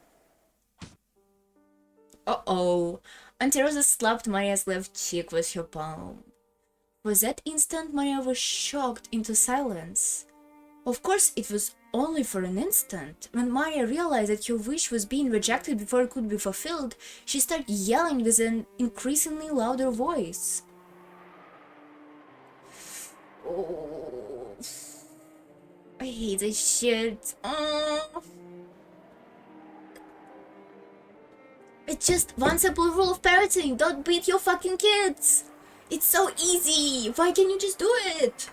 Uh-oh. Auntie Rosa slapped Maria's left cheek with her palm. For that instant, Maria was shocked into silence. Of course, it was only for an instant. When Maria realized that her wish was being rejected before it could be fulfilled, she started yelling with an increasingly louder voice. Oh, I hate this shit. It's just one simple rule of parenting. Don't beat your fucking kids. It's so easy. Why can't you just do it?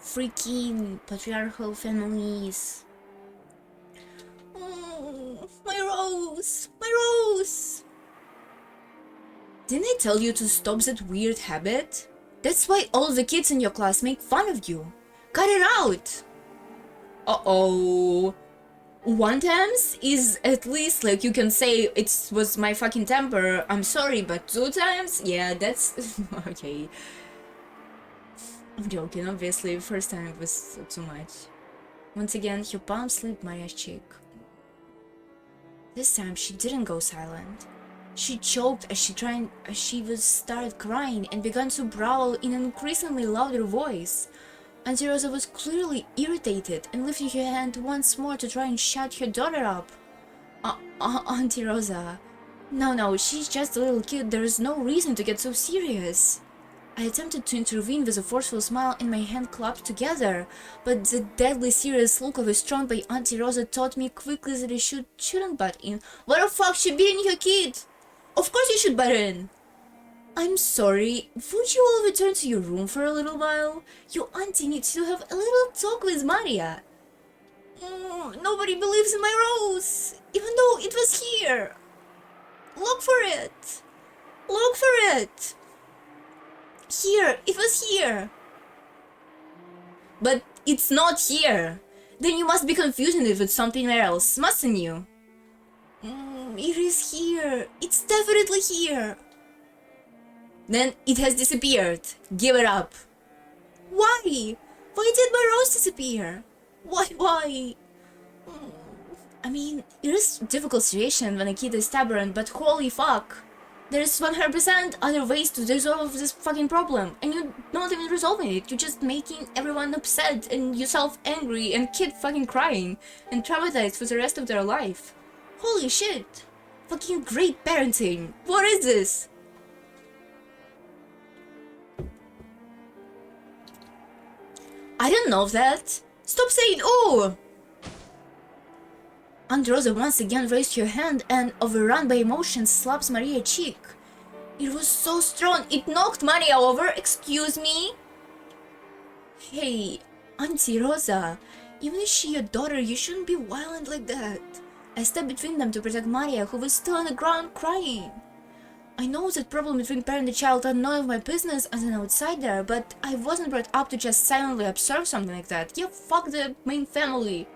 Freaking patriarchal families. My rose! My rose! Didn't I tell you to stop that weird habit? That's why all the kids in your class make fun of you. Cut it out! Uh-oh. One times is at least like you can say it was my fucking temper, I'm sorry, but 2 times? Yeah, that's... okay. I'm joking, obviously. First time it was too much. Once again, her palm slipped Maria's cheek. This time she didn't go silent. She choked as she started crying and began to growl in an increasingly louder voice. Auntie Rosa was clearly irritated and lifted her hand once more to try and shut her daughter up. Auntie Rosa, no, she's just a little kid. There is no reason to get so serious. I attempted to intervene with a forceful smile and my hand clapped together, but the deadly serious look I was thrown by Auntie Rosa taught me quickly that I shouldn't butt in. What the fuck, she beating her kid? Of course you should butt in! I'm sorry, would you all return to your room for a little while? Your auntie needs to have a little talk with Maria. Nobody believes in my rose, even though it was here. Look for it! Look for it! Here, it was here. But it's not here. Then you must be confusing it with something else, mustn't you? It is here. It's definitely here. Then it has disappeared. Give it up. Why? Why did my rose disappear? Why? I mean, it is a difficult situation when a kid is stubborn, but holy fuck. There's 100% other ways to resolve this fucking problem, and you're not even resolving it. You're just making everyone upset and yourself angry and kid fucking crying and traumatized for the rest of their life. Holy shit. Fucking great parenting. What is this? I don't know that. Stop saying oh! Aunt Rosa once again raised her hand and, overrun by emotion, slaps Maria's cheek. It was so strong, it knocked Maria over. Excuse me? Hey, Auntie Rosa, even if she's your daughter, you shouldn't be violent like that. I stepped between them to protect Maria, who was still on the ground crying. I know that problems between parent and child are none of my business as an outsider, but I wasn't brought up to just silently observe something like that. Yeah, fuck the main family.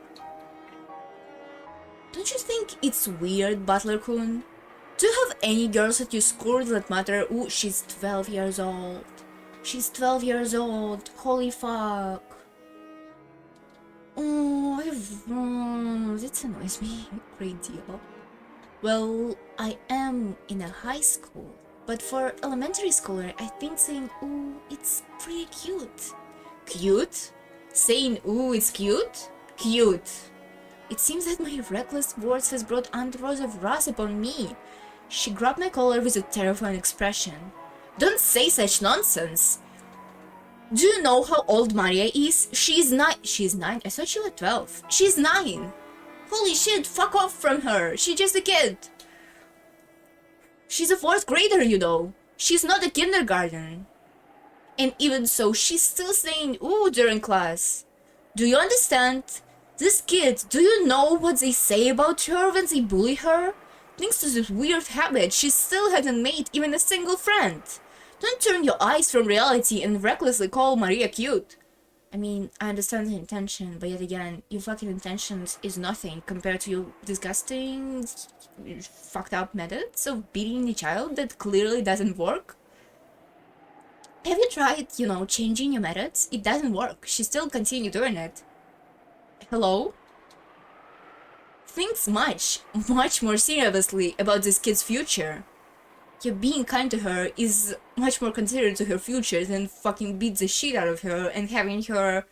Don't you think it's weird, Butler-kun? Do you have any girls at your school that matter? Ooh, she's 12 years old. She's 12 years old. Holy fuck. Oh, that annoys me a great deal. Well, I am in a high school, but for elementary schooler, I think saying ooh, it's pretty cute. Cute? Saying ooh, it's cute? Cute. It seems that my reckless words has brought Aunt Rosa's wrath upon me. She grabbed my collar with a terrifying expression. Don't say such nonsense. Do you know how old Maria is? She's 9. She's 9? I thought she was 12. She's 9. Holy shit, fuck off from her. She's just a kid. She's a 4th grader, you know. She's not a kindergarten. And even so, she's still saying ooh during class. Do you understand? This kid, do you know what they say about her when they bully her? Thanks to this weird habit, she still hasn't made even a single friend. Don't turn your eyes from reality and recklessly call Maria cute. I mean, I understand the intention, but yet again, your fucking intentions is nothing compared to your disgusting, fucked up methods of beating the child that clearly doesn't work. Have you tried, you know, changing your methods? It doesn't work. She still continues doing it. Hello? Think much more seriously about this kid's future. Yeah, being kind to her is much more considerate to her future than fucking beat the shit out of her and having her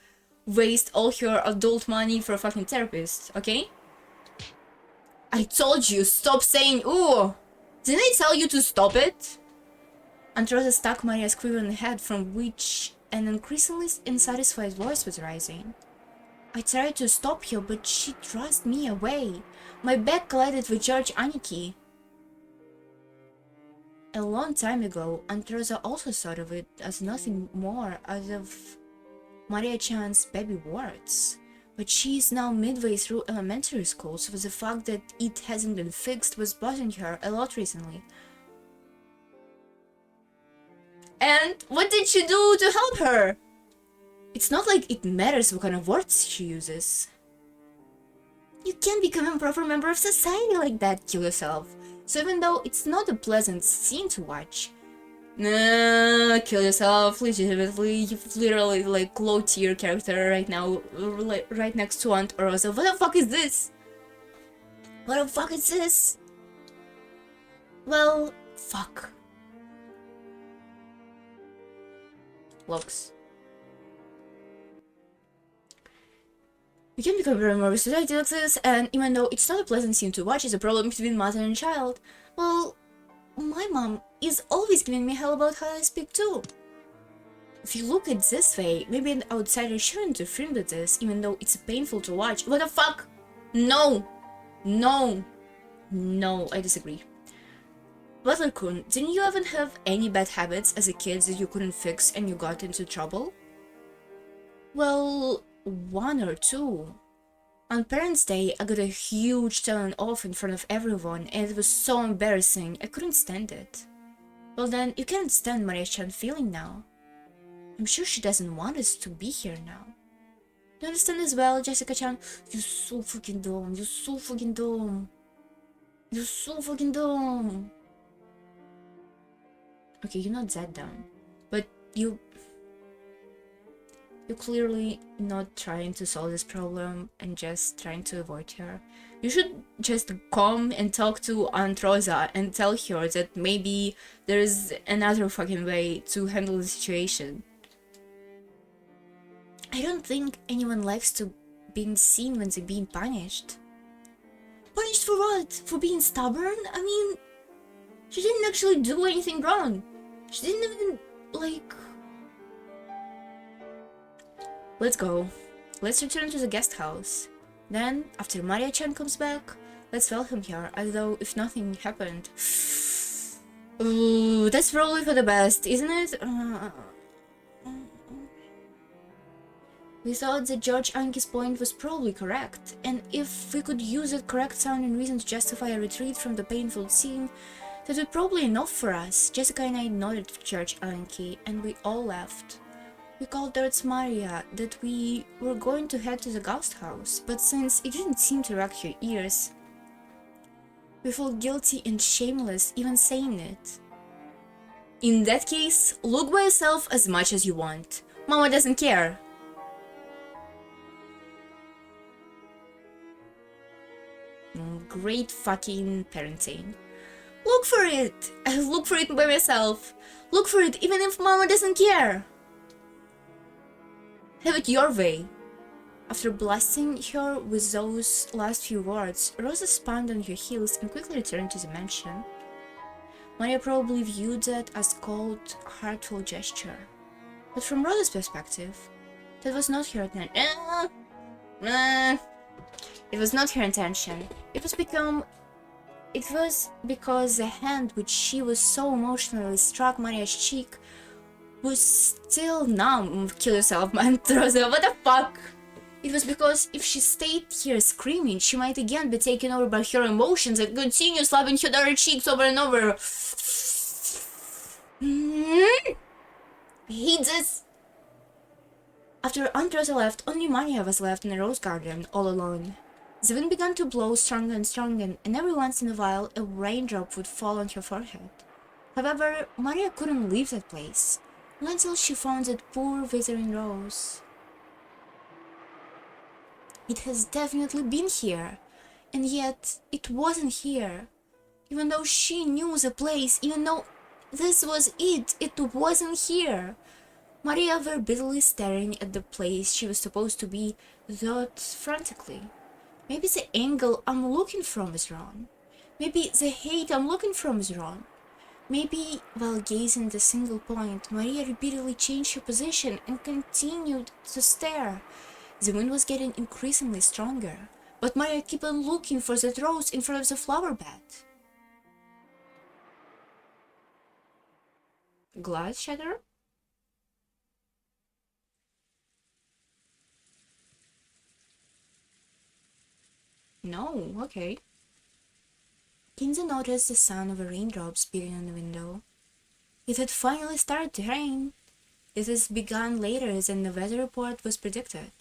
waste all her adult money for a fucking therapist, okay? I told you, stop saying ooh! Didn't I tell you to stop it? Androsa stuck Maria's quivering head from which an increasingly unsatisfied voice was rising. I tried to stop her, but she thrust me away. My back collided with George Aniki. A long time ago, Androsa also thought of it as nothing more out of Maria-chan's baby words. But she is now midway through elementary school, so the fact that it hasn't been fixed was bothering her a lot recently. And what did she do to help her? It's not like it matters what kind of words she uses. You can't become a proper member of society like that, kill yourself. So even though it's not a pleasant scene to watch, nah, kill yourself, legitimately, you've literally like low tier character right now, like, right next to Aunt Rosa. What the fuck is this? What the fuck is this? Well, fuck. Looks. You can become very more society like this, and even though it's not a pleasant scene to watch, it's a problem between mother and child. Well, my mom is always giving me hell about how I speak too. If you look at it this way, maybe an outsider shouldn't interfere with this, even though it's painful to watch. What the fuck? No! No! No, I disagree. Butler-kun, didn't you even have any bad habits as a kid that you couldn't fix and you got into trouble? Well, one or two. On Parents' Day, I got a huge telling off in front of everyone, and it was so embarrassing, I couldn't stand it. Well then, you can't stand Maria-chan feeling now. I'm sure she doesn't want us to be here now. You understand as well, Jessica-chan? You're so fucking dumb, you're so fucking dumb. You're so fucking dumb. Okay, you're not that dumb, but you're clearly not trying to solve this problem and just trying to avoid her. You should just come and talk to Aunt Rosa and tell her that maybe there's another fucking way to handle the situation. I don't think anyone likes to being seen when they're being punished. Punished for what? For being stubborn? I mean, she didn't actually do anything wrong. She didn't even, like... Let's go. Let's return to the guest house. Then, after Maria-chan comes back, let's welcome her, as though if nothing happened. Ooh, that's probably for the best, isn't it? We thought that George Anki's point was probably correct, and if we could use that correct sounding reason to justify a retreat from the painful scene, that would probably enough for us. Jessica and I nodded to George Anki, and we all left. We called towards Maria that we were going to head to the ghost house, but since it didn't seem to rock her ears, we felt guilty and shameless even saying it. In that case, look by yourself as much as you want. Mama doesn't care. Great fucking parenting. Look for it! Look for it by myself. Look for it even if Mama doesn't care. Have it your way. After blasting her with those last few words, Rosa spun on her heels and quickly returned to the mansion. Maria probably viewed that as cold, heartful gesture. But from Rosa's perspective, that was not her It was not her intention. It was because the hand which she was so emotionally struck Maria's cheek was still numb. Kill yourself, man. What the fuck? It was because if she stayed here screaming, she might again be taken over by her emotions and continue slapping her dirty cheeks over and over. I hate this. After Aunt Rosa left, only Maria was left in the rose garden, all alone. The wind began to blow stronger and stronger, and every once in a while a raindrop would fall on her forehead. However, Maria couldn't leave that place, not until she found that poor withering rose. It has definitely been here, and yet it wasn't here. Even though she knew the place, even though this was it wasn't here. Maria were bitterly staring at the place she was supposed to be, thought frantically. Maybe the angle I'm looking from is wrong. Maybe the hate I'm looking from is wrong. Maybe, while gazing at a single point, Maria repeatedly changed her position and continued to stare. The wind was getting increasingly stronger, but Maria kept on looking for that rose in front of the flower bed. Glass shatter? No, okay. Kinsey noticed the sound of a raindrop beating on the window. It had finally started to rain. It has begun later than the weather report was predicted.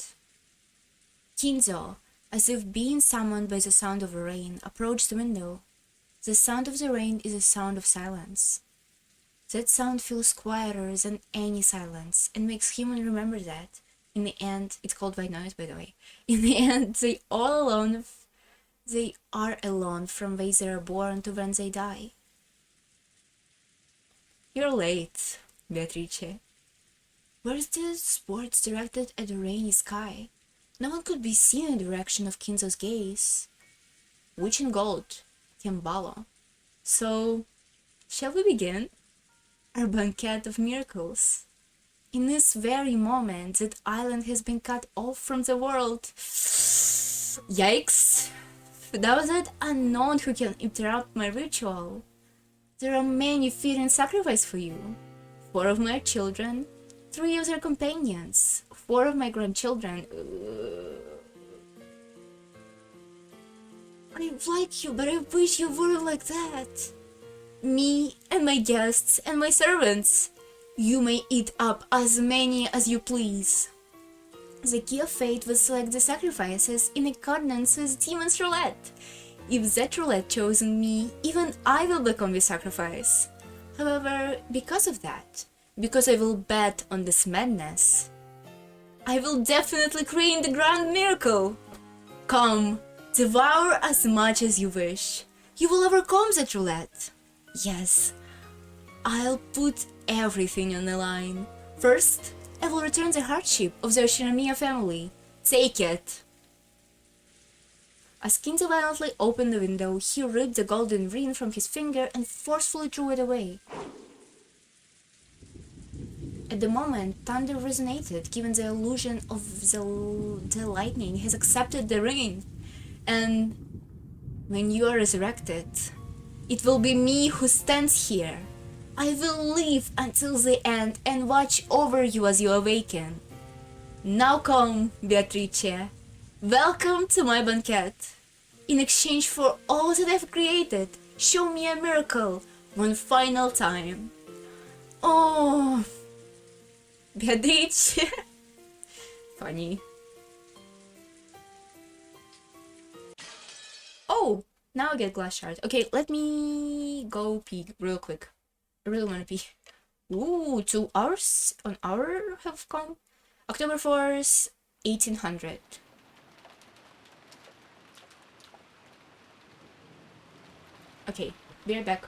Kinzo, as if being summoned by the sound of rain, approached the window. The sound of the rain is a sound of silence. That sound feels quieter than any silence and makes humans remember that. In the end, it's called white noise, by the way. In the end, they are alone from when they are born to when they die. You're late, Beatrice. Where's the sports directed at the rainy sky? No one could be seen in the direction of Kinzo's gaze. Witch in gold, Tiambalo. So, shall we begin? Our banquet of miracles. In this very moment, that island has been cut off from the world. Yikes! That was that unknown who can interrupt my ritual. There are many feeding sacrifice for you. 4 of my children, 3 of their companions, 4 of my grandchildren. I like you, but I wish you weren't like that. Me and my guests and my servants. You may eat up as many as you please. The key of fate will select the sacrifices in accordance with Demon's Roulette. If that roulette chosen me, even I will become the sacrifice. However, because of that, because I will bet on this madness, I will definitely create the grand miracle. Come, devour as much as you wish. You will overcome that roulette. Yes, I'll put everything on the line. First, I will return the hardship of the Shinomiya family. Take it! As Kinzo violently opened the window, he ripped the golden ring from his finger and forcefully threw it away. At the moment, thunder resonated, giving the illusion of the lightning has accepted the ring. And when you are resurrected, it will be me who stands here. I will live until the end and watch over you as you awaken. Now come, Beatrice. Welcome to my banquet. In exchange for all that I've created, show me a miracle one final time. Oh, Beatrice. Funny. Oh, now I get glass shards. Okay, let me go pee real quick. I really want to pee. Ooh, 2 hours on hour have come. October 4th, 1800. Okay, be right back.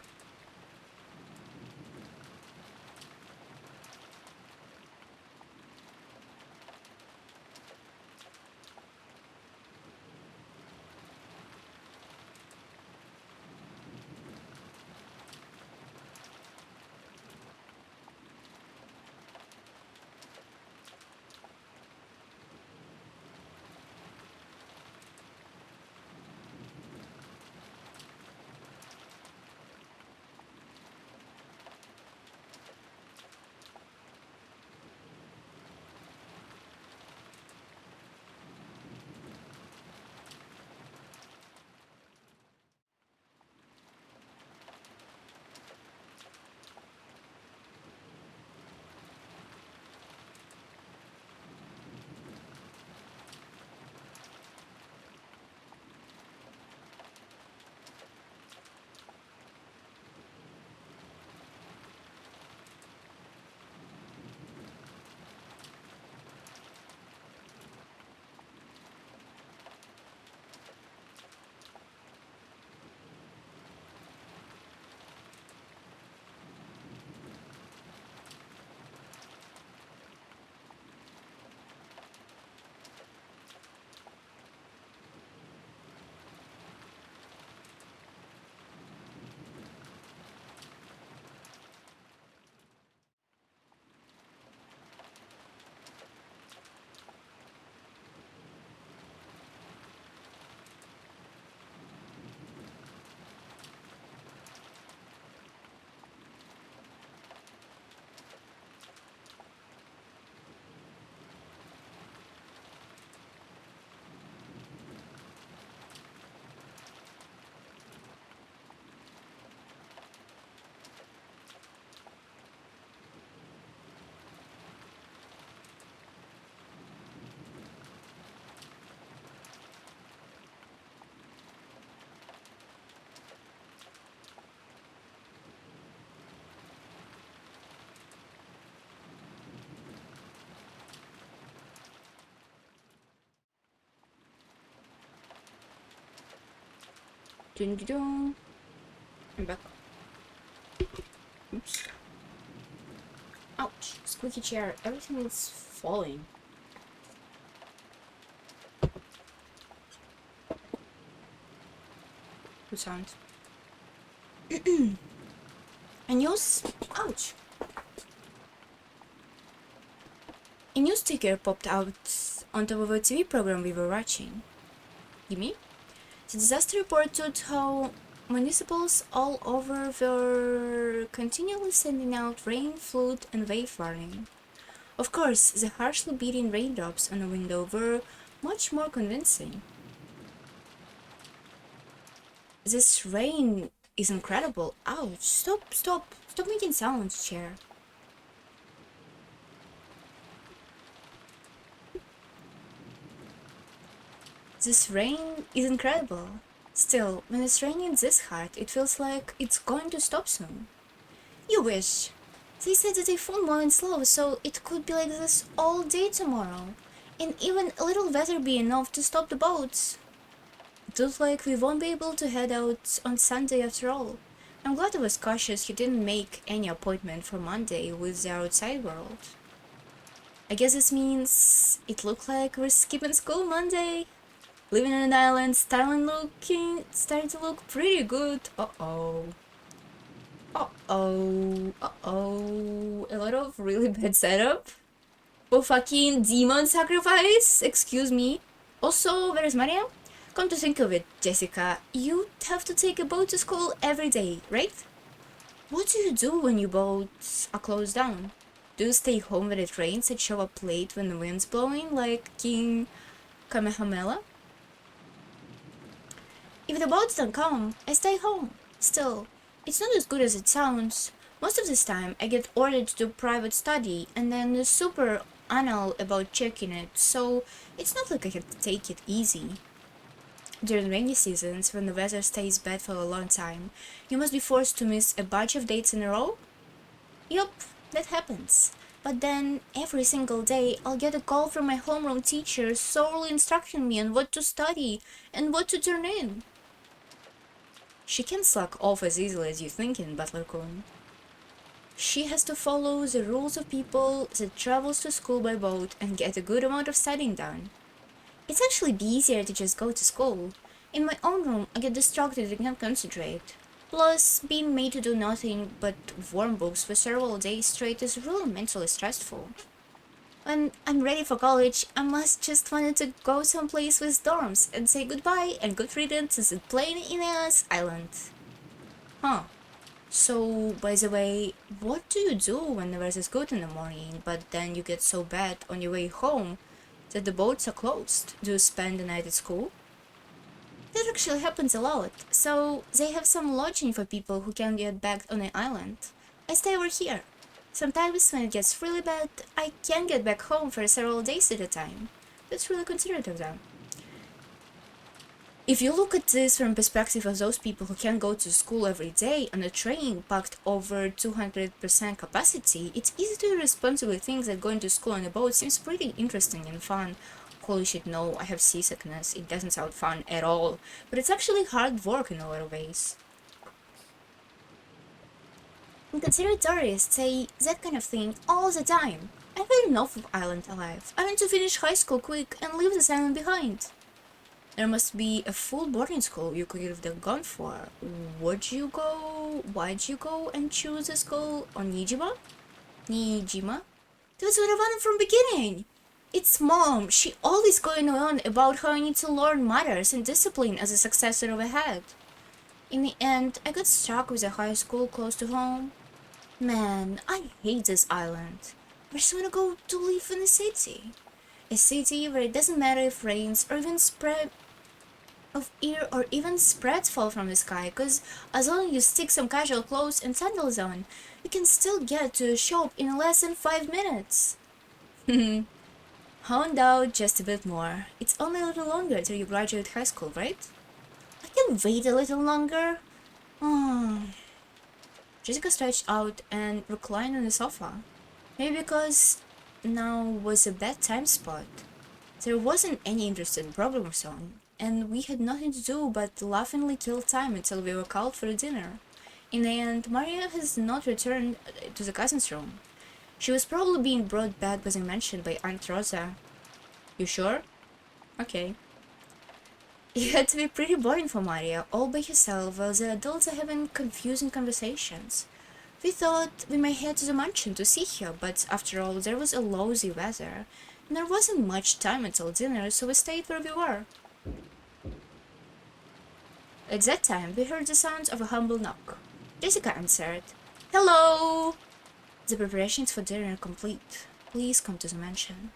Dun, dun, dun. I'm back. Oops. Ouch. Squeaky chair. Everything is falling. Good sound. A news... Ouch. A news sticker popped out on top of a TV program we were watching. Gimme? The disaster report showed how municipals all over were continually sending out rain, flood, and wave warning. Of course, the harshly beating raindrops on the window were much more convincing. This rain is incredible. Ouch. Stop making sounds, chair. This rain is incredible. Still, when it's raining this hard, it feels like it's going to stop soon. You wish. They said that they phone moving slow, so it could be like this all day tomorrow. And even a little weather be enough to stop the boats. It looks like we won't be able to head out on Sunday after all. I'm glad I was cautious you didn't make any appointment for Monday with the outside world. I guess this means it looks like we're skipping school Monday. Living on an island, starting to look pretty good. Uh-oh. Uh-oh. Uh-oh. A lot of really bad setup. Oh, fucking demon sacrifice? Excuse me. Also, where is Maria? Come to think of it, Jessica, you have to take a boat to school every day, right? What do you do when your boats are closed down? Do you stay home when it rains and show up late when the wind's blowing, like King Kamehameha? If the boats don't come, I stay home. Still, it's not as good as it sounds. Most of this time, I get ordered to do private study, and then super anal about checking it, so it's not like I can take it easy. During rainy seasons, when the weather stays bad for a long time, you must be forced to miss a bunch of dates in a row? Yup, that happens. But then, every single day, I'll get a call from my homeroom teacher thoroughly instructing me on what to study and what to turn in. She can't slack off as easily as you think in Butler-Coon. She has to follow the rules of people that travels to school by boat and get a good amount of studying done. It's actually be easier to just go to school. In my own room, I get distracted and can't concentrate. Plus, being made to do nothing but warm books for several days straight is really mentally stressful. When I'm ready for college, I must just wanted to go someplace with dorms and say goodbye and good riddance to the plain-ass island. Huh. So, by the way, what do you do when the weather's good in the morning, but then you get so bad on your way home that the boats are closed? Do you spend the night at school? That actually happens a lot, so they have some lodging for people who can't get back on the island. I stay over here. Sometimes when it gets really bad, I can't get back home for several days at a time. That's really considerate of them. If you look at this from the perspective of those people who can't go to school every day on a train packed over 200% capacity, it's easy to irresponsibly think that going to school on a boat seems pretty interesting and fun. Holy shit, no, I have seasickness. It doesn't sound fun at all, but it's actually hard work in a lot of ways. Inconsiderate tourists say that kind of thing all the time. I've had enough of island life. I want to finish high school quick and leave this island behind. There must be a full boarding school you could have gone for. Why'd you go and choose a school on Nijima? Nijima? That's what I wanted from beginning! It's Mom! She always going on about how I need to learn manners and discipline as a successor of a head. In the end, I got stuck with a high school close to home. Man, I hate this island. I just want to go to live in a city. A city where it doesn't matter if rains or even spreads fall from the sky, cause as long as you stick some casual clothes and sandals on, you can still get to a shop in less than 5 minutes. Honed out just a bit more. It's only a little longer till you graduate high school, right? I can wait a little longer. Jessica stretched out and reclined on the sofa. Maybe because now was a bad time spot. There wasn't any interest in program song. and we had nothing to do but laughingly kill time until we were called for dinner. In the end, Maria has not returned to the cousin's room. She was probably being brought back, as I mentioned, by Aunt Rosa. You sure? Okay. It had to be pretty boring for Maria, all by herself, while the adults are having confusing conversations. We thought we might head to the mansion to see her, but after all, there was a lousy weather, and there wasn't much time until dinner, so we stayed where we were. At that time, we heard the sounds of a humble knock. Jessica answered. Hello! The preparations for dinner are complete. Please come to the mansion.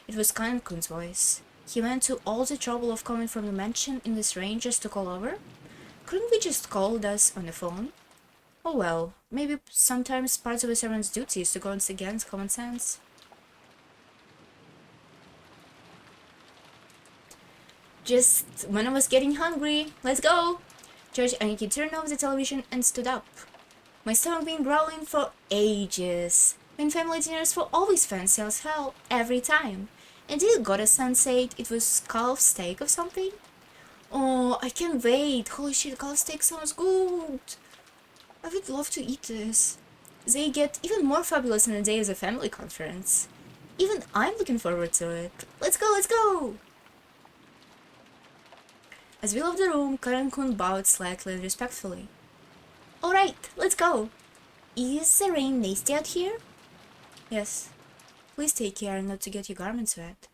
It was Kankun's voice. He went to all the trouble of coming from the mansion in this rain just to call over? Couldn't we just called us on the phone? Oh well, maybe sometimes part of a servant's duty is to go against common sense. Just when I was getting hungry. Let's go! George and Nikki turned off the television and stood up. My stomach been growling for ages. When family dinners were always fancy as hell, every time. And did Goddess San say it was calf steak or something? Oh, I can't wait. Holy shit, calf steak sounds good. I would love to eat this. They get even more fabulous in a day as a family conference. Even I'm looking forward to it. Let's go, let's go! As we left the room, Karen-kun bowed slightly and respectfully. Alright, let's go. Is the rain nasty out here? Yes. Please take care not to get your garments wet.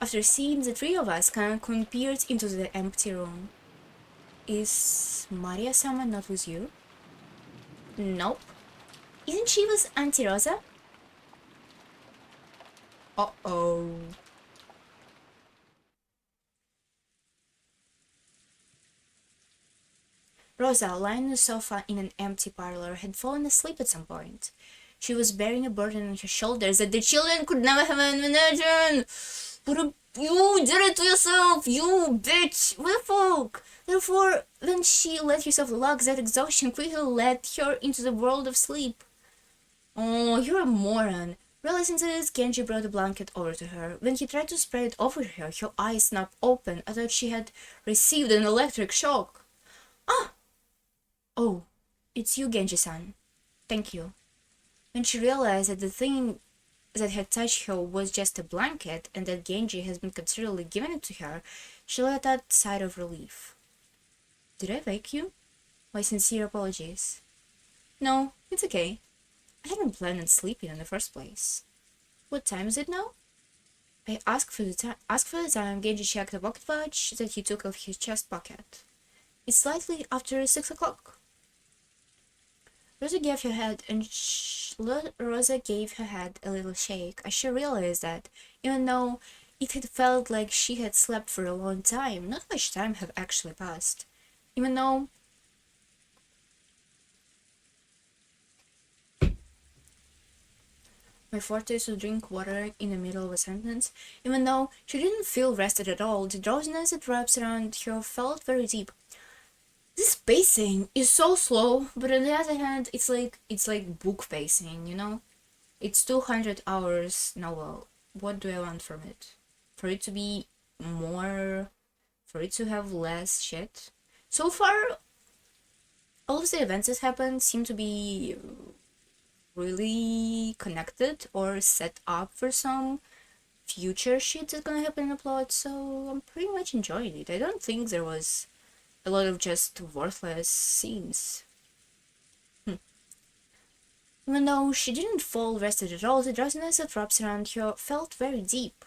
After seeing the three of us, Karen-kun peered into the empty room. Is Maria-sama not with you? Nope. Isn't she with Auntie Rosa? Uh-oh. Rosa, lying on the sofa in an empty parlor, had fallen asleep at some point. She was bearing a burden on her shoulders that the children could never have imagined. But you did it to yourself, you bitch! What the fuck? Therefore, when she let herself relax, that exhaustion quickly led her into the world of sleep. Oh, you're a moron. Realizing this, Genji brought a blanket over to her. When he tried to spread it over her, her eyes snapped open. I thought she had received an electric shock. Ah! Oh, it's you, Genji-san. Thank you. When she realized that the thing that had touched her was just a blanket and that Genji has been considerately giving it to her, she let out a sigh of relief. Did I wake you? My sincere apologies. No, it's okay. I hadn't planned on sleeping in the first place. What time is it now? I asked for the time. Genji checked the pocket watch that he took out of his chest pocket. It's slightly after 6 o'clock. Rosa gave her head a little shake as she realized that, even though it had felt like she had slept for a long time, not much time had actually passed. Even though my forte is to drink water in the middle of a sentence. Even though she didn't feel rested at all, the drowsiness that wraps around her felt very deep. This pacing is so slow, but on the other hand, it's like book pacing, you know? It's 200 hours novel. What do I want from it? For it to be more... for it to have less shit? So far, all of the events that happened seem to be really connected or set up for some future shit that's gonna happen in the plot, so I'm pretty much enjoying it. I don't think there was a lot of just worthless scenes. Even though she didn't fall rested at all, the drowsiness that wraps around her felt very deep.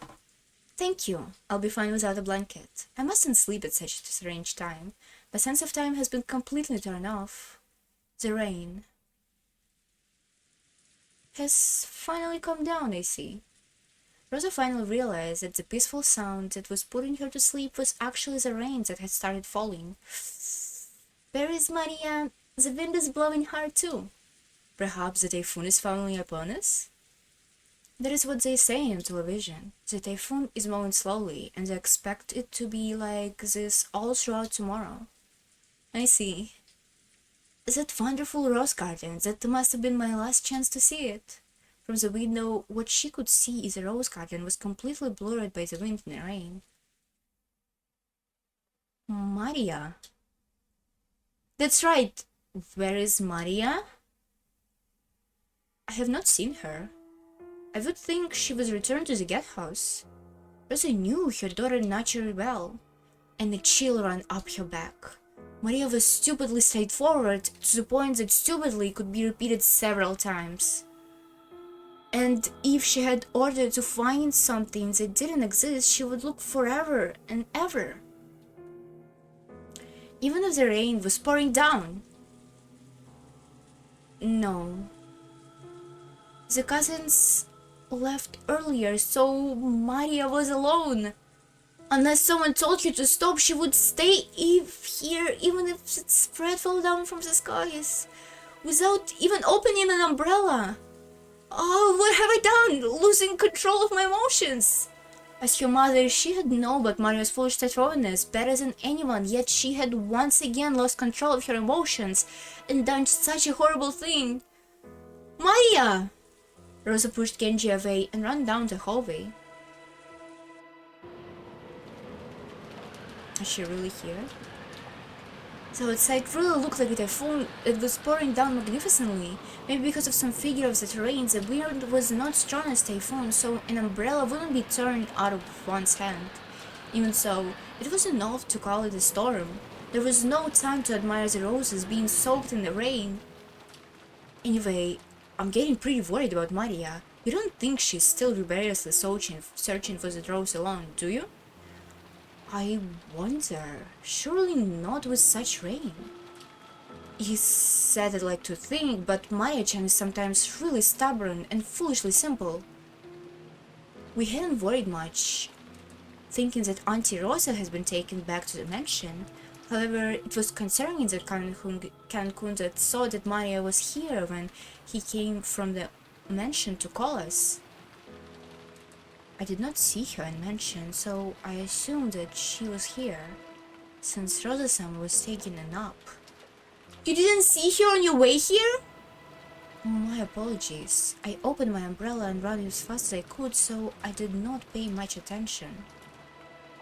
Thank you. I'll be fine without a blanket. I mustn't sleep at such a strange time. My sense of time has been completely turned off. The rain has finally calmed down, I see. Rosa finally realized that the peaceful sound that was putting her to sleep was actually the rain that had started falling. Where is Maria? The wind is blowing hard too. Perhaps the typhoon is finally upon us? That is what they say in television. The typhoon is moving slowly, and they expect it to be like this all throughout tomorrow. I see. That wonderful rose garden, that must have been my last chance to see it. From the window, what she could see is a rose garden was completely blurred by the wind and the rain. Maria. That's right. Where is Maria? I have not seen her. I would think she was returned to the guest house. Rosa knew her daughter naturally well, and a chill ran up her back. Maria was stupidly straightforward, to the point that stupidly could be repeated several times. And if she had ordered to find something that didn't exist, she would look forever and ever. Even if the rain was pouring down. No. The cousins left earlier, so Maria was alone. Unless someone told her to stop, she would stay here, even if its bread fell down from the skies, without even opening an umbrella. Oh, what have I done? Losing control of my emotions. As her mother, she had known about Maria's foolish straightforwardness better than anyone, yet she had once again lost control of her emotions and done such a horrible thing. Maria! Rosa pushed Genji away and ran down the hallway. Is she really here? The outside really looked like a typhoon. It was pouring down magnificently. Maybe because of some figure of the terrain, the wind was not strong as typhoon, so an umbrella wouldn't be turned out of one's hand. Even so, it was enough to call it a storm. There was no time to admire the roses being soaked in the rain. Anyway, I'm getting pretty worried about Maria. You don't think she's still rebelliously searching for the rose alone, do you? I wonder. Surely not with such rain. He said it like to think, but Maria-chan is sometimes really stubborn and foolishly simple. We hadn't worried much, thinking that Auntie Rosa has been taken back to the mansion. However, it was concerning that Cancun that saw that Maria was here when he came from the mansion to call us. I did not see her in mansion, so I assumed that she was here, since Rosa-san was taking a nap. You didn't see her on your way here? My apologies. I opened my umbrella and ran as fast as I could, so I did not pay much attention.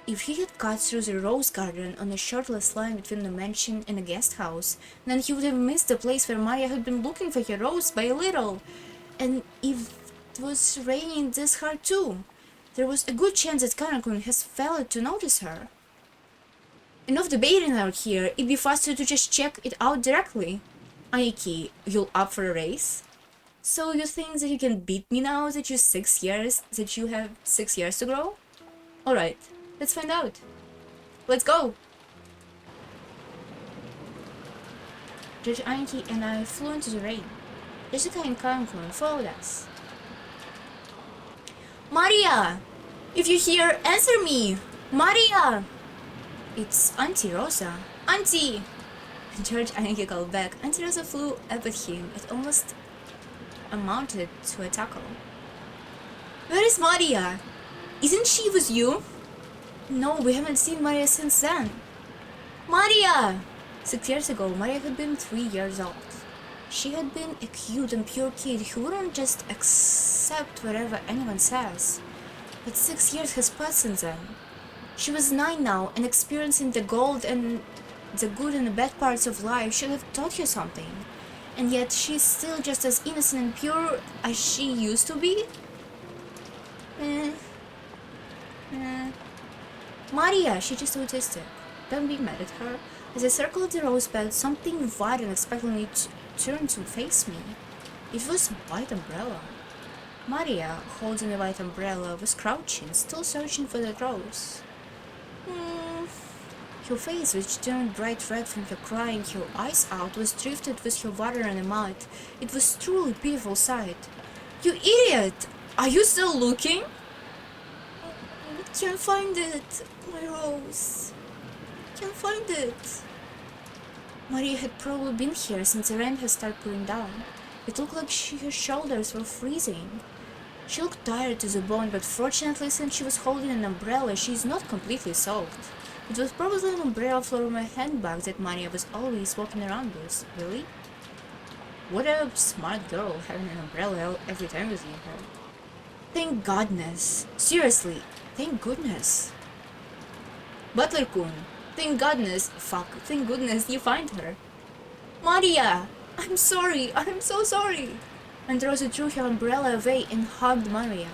If he had cut through the rose garden on a shortless line between the mansion and the guest house, then he would have missed the place where Maria had been looking for her rose by a little. And if it was raining this hard too, there was a good chance that Kanakun has failed to notice her. Enough debating out here, it'd be faster to just check it out directly. Aiki, you up for a race? So you think that you can beat me now that you have 6 years to grow? Alright, let's find out. Let's go! Judge Aiki and I flew into the rain. Jessica and Kanakun followed us. Maria! If you're here, answer me! Maria! It's Auntie Rosa. Auntie! George Aiki called back. Auntie Rosa flew up at him. It almost amounted to a tackle. Where is Maria? Isn't she with you? No, we haven't seen Maria since then. Maria! 6 years ago, Maria had been 3 years old. She had been a cute and pure kid who wouldn't just accept whatever anyone says. But 6 years has passed since then. She was 9 now, and experiencing the good and the bad parts of life should have taught her something. And yet she's still just as innocent and pure as she used to be? Maria, she just autistic. Don't be mad at her. As I circled the rosebed, something white unexpectedly turned to face me. It was a white umbrella. Maria, holding a white umbrella, was crouching, still searching for that rose. Her face, which turned bright red from her crying her eyes out, was drifted with her water and the mud. It was truly pitiful sight. You idiot! Are you still looking? I can't find it. My rose. Can't find it. Maria had probably been here since the rain had started pouring down. It looked like her shoulders were freezing. She looked tired to the bone, but fortunately, since she was holding an umbrella, she is not completely soaked. It was probably an umbrella from a handbag that Maria was always walking around with. Really? What a smart girl, having an umbrella every time with her. Thank goodness. Seriously, thank goodness. Butler-kun, Thank goodness you find her. Maria! I'm sorry, I'm so sorry! And Rosa threw her umbrella away and hugged Maria.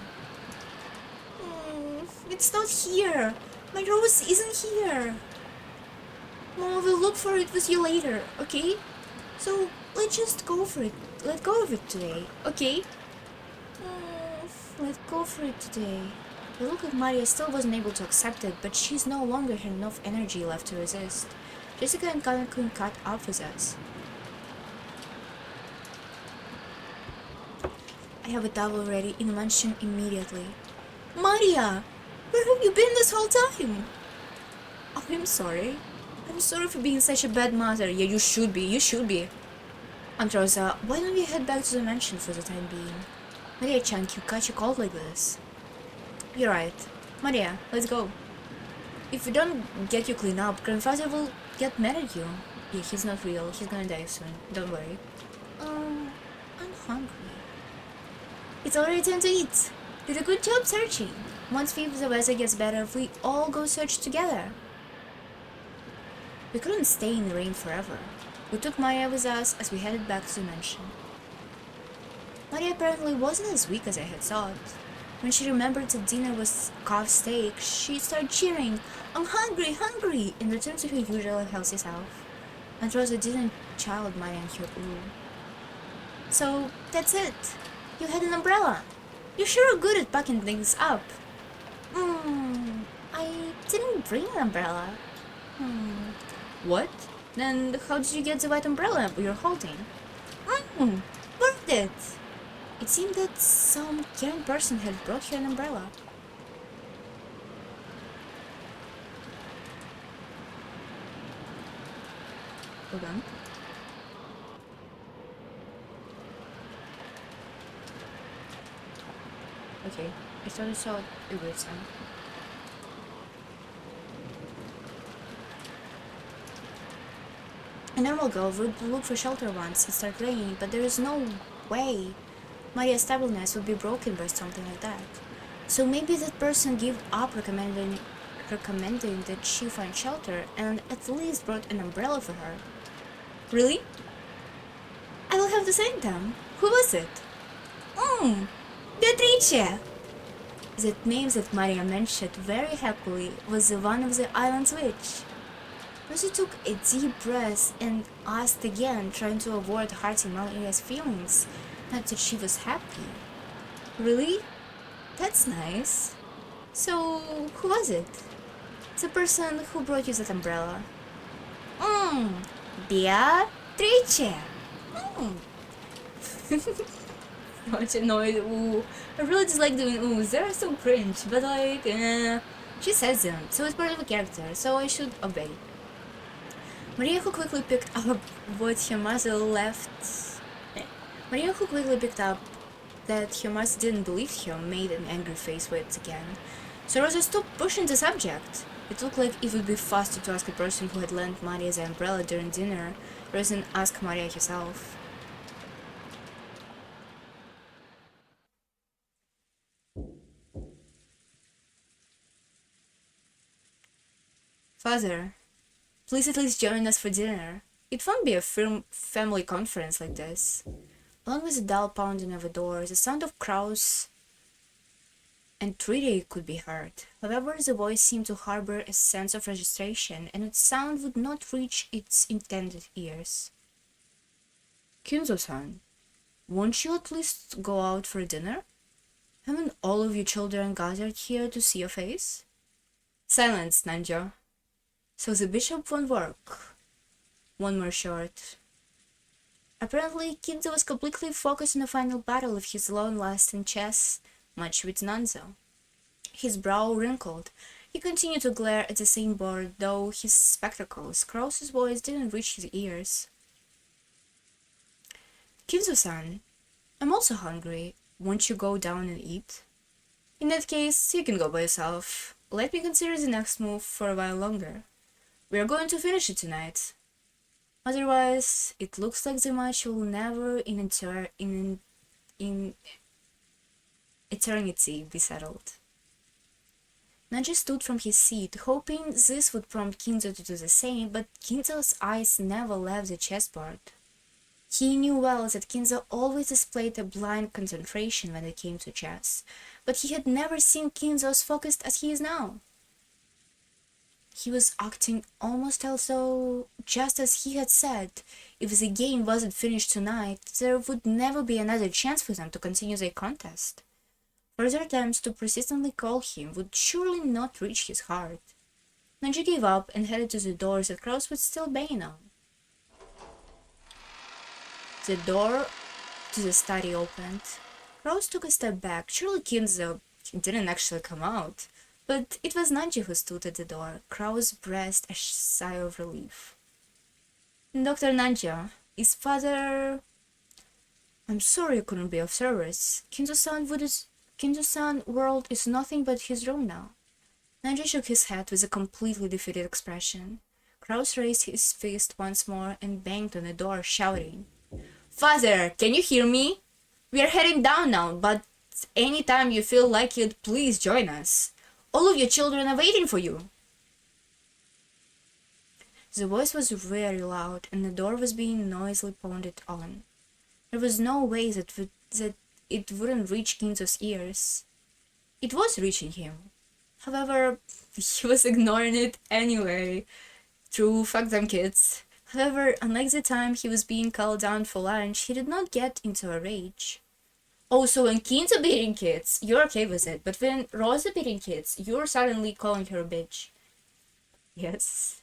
It's not here! My Rose isn't here! Mom will look for it with you later, okay? So, let's just go for it. Let go of it today, okay? Let go for it today. The look of Maria still wasn't able to accept it, but she's no longer had enough energy left to resist. Jessica and Connor couldn't cut up with us. I have a towel ready in the mansion immediately. Maria! Where have you been this whole time? Oh, I'm sorry. I'm sorry for being such a bad mother. Yeah, you should be. Aunt Rosa, why don't we head back to the mansion for the time being? Maria-chan, you catch a cold like this. You're right. Maria, let's go. If we don't get you cleaned up, grandfather will get mad at you. Yeah, he's not real. He's gonna die soon. Don't worry. I'm hungry. It's already time to eat. Did a good job searching. Once the weather gets better, we all go search together. We couldn't stay in the rain forever. We took Maria with us as we headed back to the mansion. Maria apparently wasn't as weak as I had thought. When she remembered that dinner was carved steak, she started cheering, "I'm hungry, hungry!" and returned to her usual healthy self. Aunt Rosa didn't child Maria in her room. So, that's it. You had an umbrella. You sure are good at packing things up. I didn't bring an umbrella. What? Then how did you get the white umbrella you're holding? Burned it! It seemed that some caring person had brought her an umbrella. Hold on. Okay, I thought I saw a weird sign. A normal girl would look for shelter once and start raining, but there is no way Maria's stableness would be broken by something like that. So maybe that person gave up recommending that she find shelter and at least brought an umbrella for her. Really? I will have to thank them. Who was it? Beatrice! That name that Maria mentioned very happily was the one of the island's witch. Rosie took a deep breath and asked again, trying to avoid hurting Maria's feelings. Not that she was happy. Really? That's nice. So, who was it? The person who brought you that umbrella. Beatrice! Much annoyed. Ooh. I really dislike doing oohs. They're so cringe, but like, she says them, so it's part of the character, so I should obey. Maria, who quickly picked up what her mother left. Maria, who quickly picked up that her mother didn't believe her, made an angry face once again. So Rosa stopped pushing the subject. It looked like it would be faster to ask a person who had lent Maria the umbrella during dinner, rather than ask Maria herself. Father, please at least join us for dinner. It won't be a family conference like this. Along with the dull pounding of the door, the sound of crows and treaty could be heard. However, the voice seemed to harbor a sense of registration, and its sound would not reach its intended ears. Kinzo-san, won't you at least go out for dinner? Haven't all of you children gathered here to see your face? Silence, Nanjo. So the bishop won't work. One more short. Apparently, Kinzo was completely focused on the final battle of his long-lasting chess match with Nanzo. His brow wrinkled. He continued to glare at the same board, though his spectacles, Krause's voice didn't reach his ears. Kinzo-san, I'm also hungry. Won't you go down and eat? In that case, you can go by yourself. Let me consider the next move for a while longer. We are going to finish it tonight. Otherwise, it looks like the match will never in eternity be settled. Naji stood from his seat, hoping this would prompt Kinzo to do the same, but Kinzo's eyes never left the chessboard. He knew well that Kinzo always displayed a blind concentration when it came to chess, but he had never seen Kinzo as focused as he is now. He was acting almost as though, just as he had said, if the game wasn't finished tonight, there would never be another chance for them to continue their contest. Further attempts to persistently call him would surely not reach his heart. Nanji gave up and headed to the door that Kraus was still banging on. The door to the study opened. Kraus took a step back. Surely Kinzo didn't actually come out. But it was Nanji who stood at the door. Kraus breathed a sigh of relief. Dr. Nanji, is father... I'm sorry I couldn't be of service. Kinzo-san world is nothing but his room now. Nanji shook his head with a completely defeated expression. Kraus raised his fist once more and banged on the door, shouting, Father, can you hear me? We are heading down now, but anytime you feel like it, please join us. All of your children are waiting for you. The voice was very loud, and the door was being noisily pounded on. There was no way that it wouldn't reach Kinzo's ears. It was reaching him. However, he was ignoring it anyway. True, fuck them kids. However, unlike the time he was being called down for lunch, he did not get into a rage. Oh, so when Kinzo beating kids, you're okay with it, but when Rosa beating kids, you're suddenly calling her a bitch. Yes.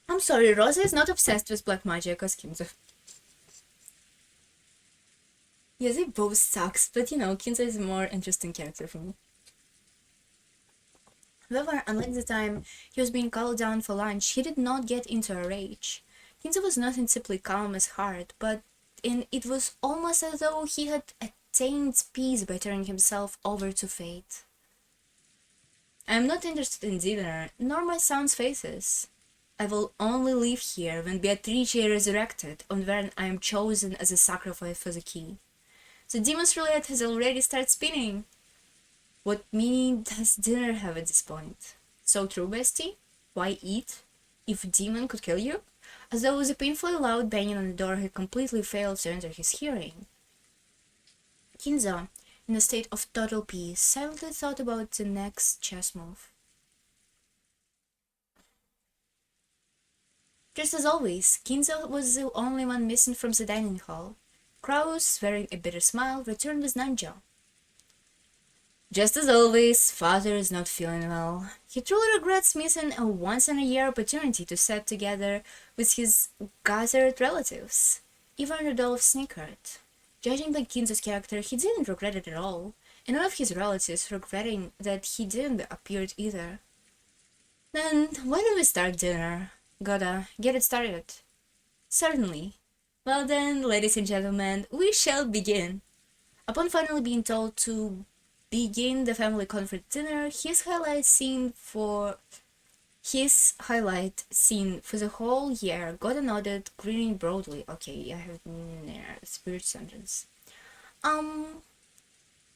I'm sorry, Rosa is not obsessed with black magic as Kinzo. Yeah, they both sucks, but you know, Kinzo is a more interesting character for me. However, unlike the time he was being called down for lunch, he did not get into a rage. Kinzo was not simply calm as heart, but it was almost as though he had attained peace by turning himself over to fate. I am not interested in dinner, nor my son's faces. I will only leave here when Beatrice is resurrected, or when I am chosen as a sacrifice for the key. The demon's roulette has already started spinning. What meaning does dinner have at this point? So true, bestie? Why eat? If a demon could kill you? As though the painfully loud banging on the door had completely failed to enter his hearing. Kinzo, in a state of total peace, silently thought about the next chess move. Just as always, Kinzo was the only one missing from the dining hall. Kraus, wearing a bitter smile, returned with Nanjo. Just as always, father is not feeling well. He truly regrets missing a once-in-a-year opportunity to sit together with his gathered relatives. Even Rudolph snickered. Judging by Kinzo's character, he didn't regret it at all, and none of his relatives regretting that he didn't appear either. Then, why don't we start dinner? Gotta get it started. Certainly. Well then, ladies and gentlemen, we shall begin. Upon finally being told to begin the family conference dinner, his highlight scene for the whole year got nodded, grinning broadly. Okay, I have a spirit sentence. I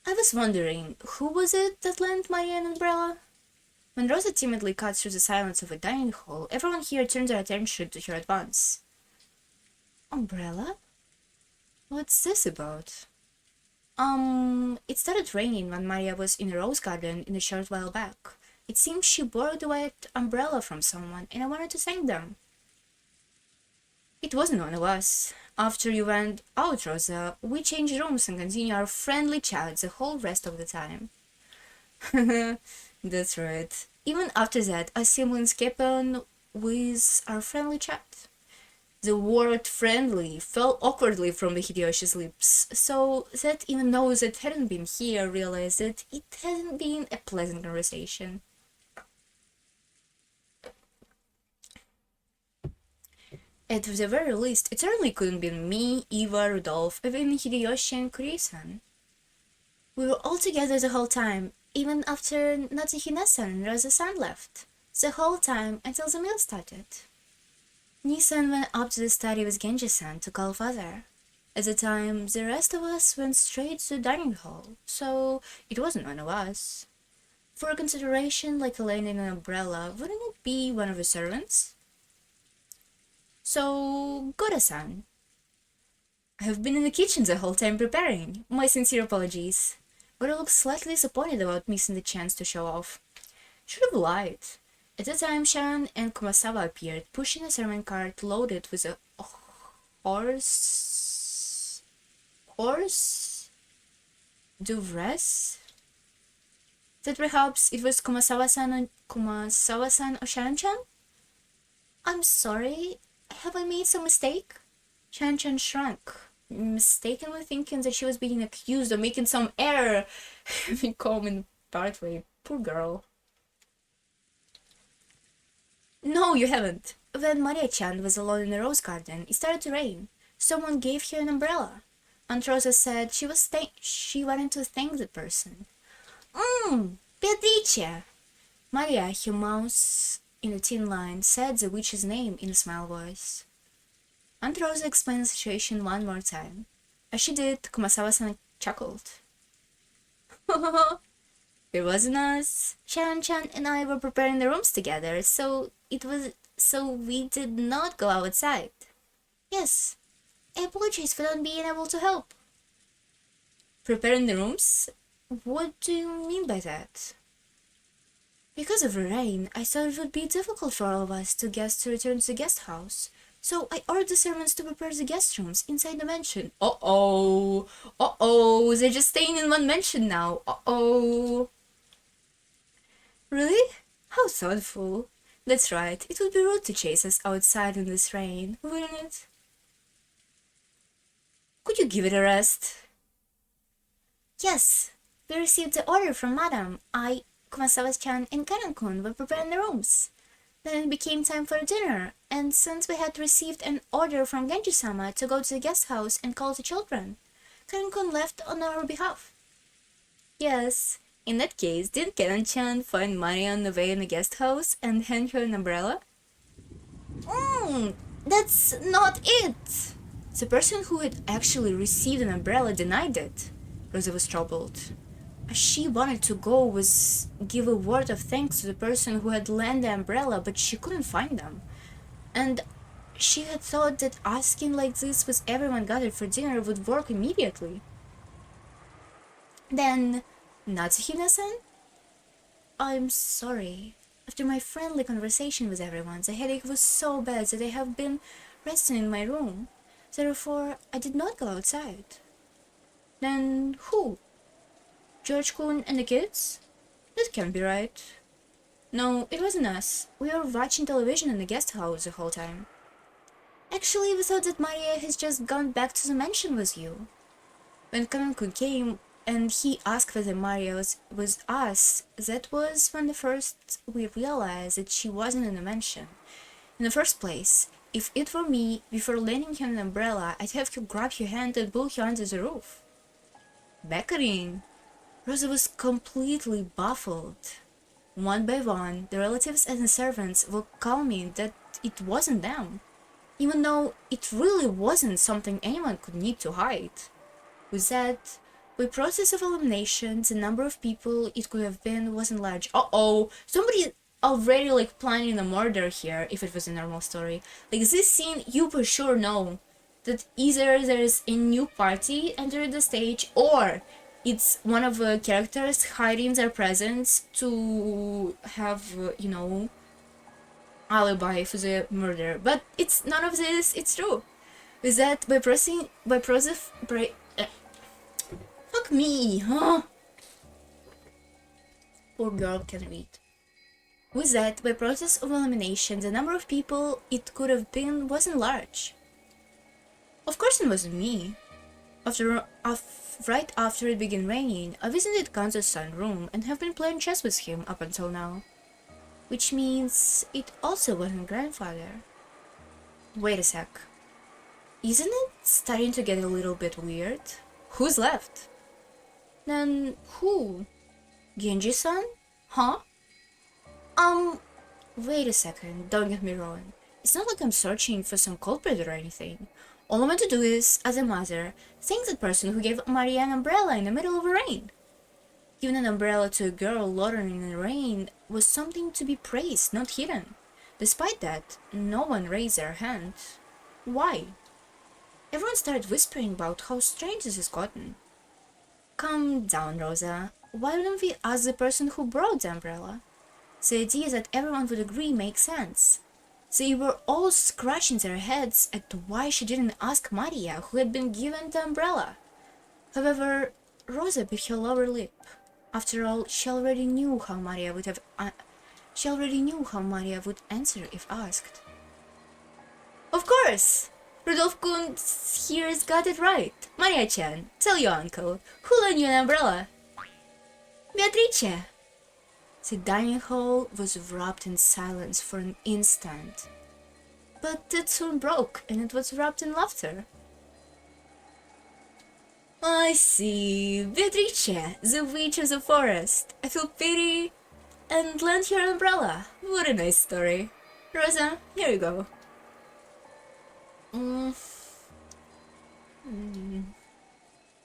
was wondering, who was it that lent Maria an umbrella? When Rosa timidly cut through the silence of a dining hall, everyone here turned their attention to her at once. Umbrella? What's this about? It started raining when Maria was in a rose garden in a short while back. It seems she borrowed a white umbrella from someone, and I wanted to thank them. It wasn't one of us. After you went out, Rosa, we changed rooms and continued our friendly chat the whole rest of the time. That's right. Even after that, our siblings kept on with our friendly chat. The word friendly fell awkwardly from the Hideyoshi's lips, so that even those that hadn't been here realized that it hadn't been a pleasant conversation. At the very least, it certainly couldn't be me, Eva, Rudolph, even Hideyoshi and Kurie-san. We were all together the whole time, even after Natsuhina-san and Rosa-san left. The whole time until the meal started. Nisan went up to the study with Genji-san to call father. At the time, the rest of us went straight to the dining hall, so it wasn't one of us. For a consideration like a lane in an umbrella, wouldn't it be one of the servants? So, Goda-san, I have been in the kitchen the whole time preparing. My sincere apologies. Goda looked slightly disappointed about missing the chance to show off. Should have lied. At the time, Sharon and Kumasawa appeared, pushing a servant cart loaded with a horse dovress? That perhaps it was Kumasawa-san or Sharon-chan? I'm sorry, have I made some mistake? Sharon-chan shrank, mistakenly thinking that she was being accused of making some error. Having calm in part way. Poor girl. No, you haven't. When Maria-chan was alone in the rose garden, it started to rain. Someone gave her an umbrella. Aunt Rosa said she wanted to thank the person. Pedice! Maria, her mouse in a thin line, said the witch's name in a smile voice. Aunt Rosa explained the situation one more time. As she did, Kumasawa-san chuckled. It wasn't us. Sharon-chan and I were preparing the rooms together, so we did not go outside. Yes, I apologize for not being able to help. Preparing the rooms? What do you mean by that? Because of the rain, I thought it would be difficult for all of us to return to the guest house. So I ordered the servants to prepare the guest rooms inside the mansion. Uh-oh! Uh-oh! They're just staying in one mansion now. Uh-oh! Really? How thoughtful. That's right, it would be rude to chase us outside in this rain, wouldn't it? Could you give it a rest? Yes, we received the order from Madam. Kumasawa-chan and Karan-kun were preparing the rooms. Then it became time for dinner, and since we had received an order from Genji-sama to go to the guest house and call the children, Karan-kun left on our behalf. Yes, in that case, did Karan-chan find Maria on the way in the guest house and hand her an umbrella? That's not it! The person who had actually received an umbrella denied it. Rosa was troubled. She wanted to go give a word of thanks to the person who had lent the umbrella, but she couldn't find them. And she had thought that asking like this with everyone gathered for dinner would work immediately. Then, Natsuhina-san? I'm sorry. After my friendly conversation with everyone, the headache was so bad that I have been resting in my room. Therefore, I did not go outside. Then who? George-kun and the kids? That can't be right. No, it wasn't us. We were watching television in the guest house the whole time. Actually, we thought that Maria has just gone back to the mansion with you. When Karan-kun came and he asked whether Maria was us, that was when we realized that she wasn't in the mansion. In the first place, if it were me, before lending him an umbrella, I'd have grabbed her hand and pulled her under the roof. Becketing. Rosa was completely baffled. One by one, the relatives and the servants will call me that it wasn't them, even though it really wasn't something anyone could need to hide. With that, by process of elimination, the number of people it could have been wasn't large. Uh-oh! Somebody already planning a murder here, if it was a normal story. This scene, you for sure know that either there's a new party entering the stage, or it's one of the characters hiding their presence to have, alibi for the murder. But it's none of this, it's true. With that, fuck me, huh? Poor girl can read. With that, by process of elimination, the number of people it could have been wasn't large. Of course it wasn't me. Right after it began raining, I visited Kanzo's son's room and have been playing chess with him up until now. Which means it also wasn't grandfather. Wait a sec. Isn't it starting to get a little bit weird? Who's left? Then who? Genji-san? Huh? Wait a second, don't get me wrong. It's not like I'm searching for some culprit or anything. All I want to do is, as a mother, thank that person who gave Maria an umbrella in the middle of the rain. Giving an umbrella to a girl loitering in the rain was something to be praised, not hidden. Despite that, no one raised their hand. Why? Everyone started whispering about how strange this has gotten. Calm down, Rosa. Why wouldn't we ask the person who brought the umbrella? The idea that everyone would agree makes sense. They were all scratching their heads at why she didn't ask Maria, who had been given the umbrella. However, Rosa bit her lower lip. After all, she already knew how Maria would answer if asked. Of course! Rudolph Kuntz here's got it right. Maria-chan, tell your uncle, who lent you an umbrella? Beatrice! The dining hall was wrapped in silence for an instant. But it soon broke, and it was wrapped in laughter. I see. Beatrice, the witch of the forest. I feel pity and lent her an umbrella. What a nice story. Rosa, here you go.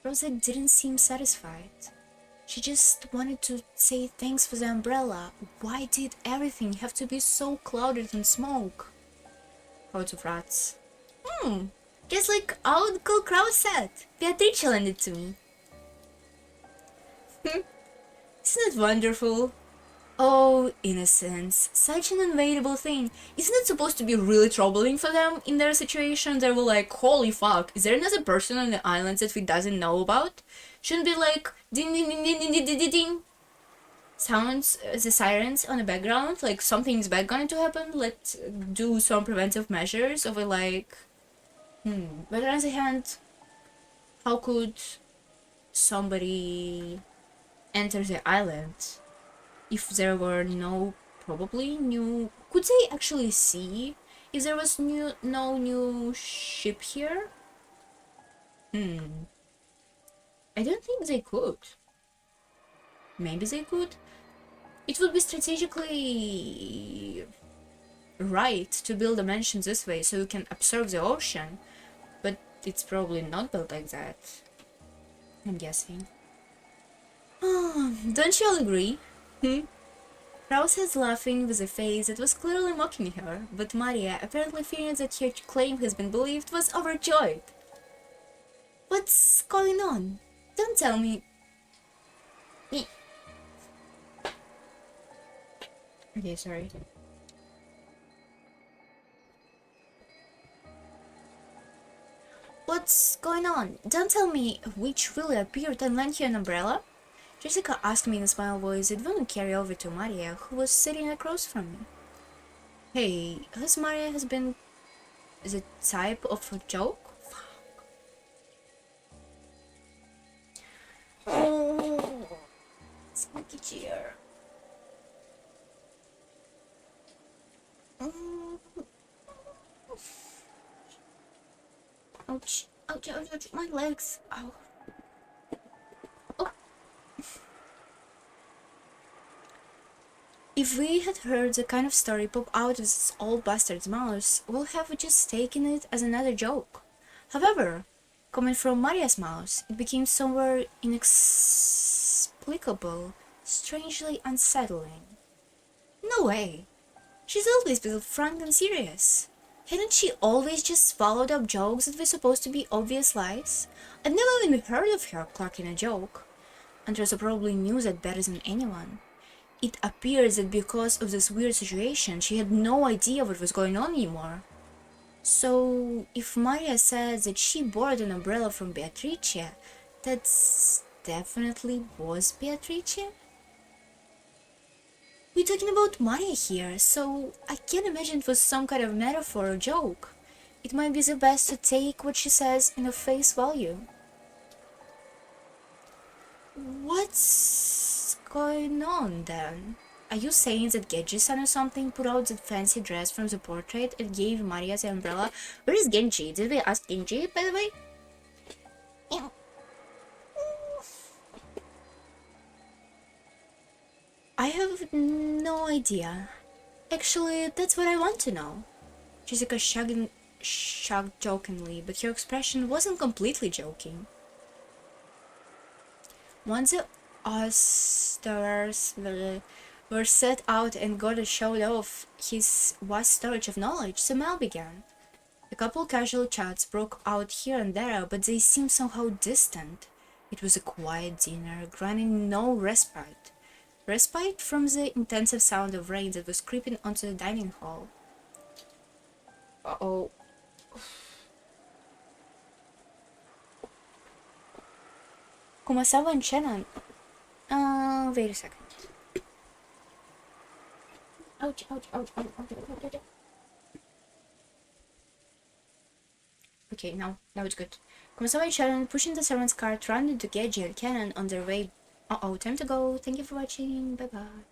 Rosa didn't seem satisfied. She just wanted to say thanks for the umbrella. Why did everything have to be so clouded in smoke? Out of rats. Just like Uncle Kraus said, Beatrice lent it to me. Isn't it wonderful? Oh, innocence. Such an unavoidable thing. Isn't it supposed to be really troubling for them in their situation? They were like, holy fuck, is there another person on the island that we doesn't know about? Shouldn't be like, ding ding ding ding ding ding ding ding. Sounds, the sirens on the background, like something's bad going to happen, let's do some preventive measures over like... But on the other hand, how could somebody enter the island if there were no, probably new... Could they actually see if there was no new ship here? I don't think they could. Maybe they could. It would be strategically right to build a mansion this way so you can observe the ocean, but it's probably not built like that, I'm guessing. Don't you all agree? Rouse is laughing with a face that was clearly mocking her, but Maria, apparently fearing that her claim has been believed, was overjoyed. What's going on? Don't tell me... Okay, sorry. What's going on? Don't tell me a witch really appeared and lent you an umbrella? Jessica asked me in a smile voice that wouldn't carry over to Maria, who was sitting across from me. Hey, has Maria been the type of a joke? Fuck. Oh, sneaky cheer. Ouch, ouch, ouch, ouch, my legs. Ow. Oh. If we had heard the kind of story pop out of this old bastard's mouth, we'll have just taken it as another joke. However, coming from Maria's mouth, it became somewhere inexplicable, strangely unsettling. No way. She's always been frank and serious. Hadn't she always just followed up jokes that were supposed to be obvious lies? I'd never even heard of her clocking a joke. Andressa probably knew that better than anyone. It appears that because of this weird situation, she had no idea what was going on anymore. So, if Maria says that she borrowed an umbrella from Beatrice, that's definitely was Beatrice? We're talking about Maria here, so I can't imagine it was some kind of metaphor or joke. It might be the best to take what she says in a face value. What's going on then? Are you saying that Genji-san or something put out that fancy dress from the portrait and gave Maria the umbrella? Where is Genji? Did we ask Genji, by the way? I have no idea. Actually, that's what I want to know. Jessica shrugging shocked jokingly, but her expression wasn't completely joking. Once the oysters were set out and Gordon showed off his vast storage of knowledge, the meal began. A couple casual chats broke out here and there, but they seemed somehow distant. It was a quiet dinner, granting no respite. Respite from the intensive sound of rain that was creeping onto the dining hall. Uh-oh. Kumasawa and Shannon. Wait a second. Ouch, ouch, ouch, ouch, ouch, ouch, ouch, ouch. Okay, now it's good. Kumasawa and Sharon, pushing the servant's cart, ran into Geji and Cannon on their way. Uh-oh, time to go. Thank you for watching. Bye-bye.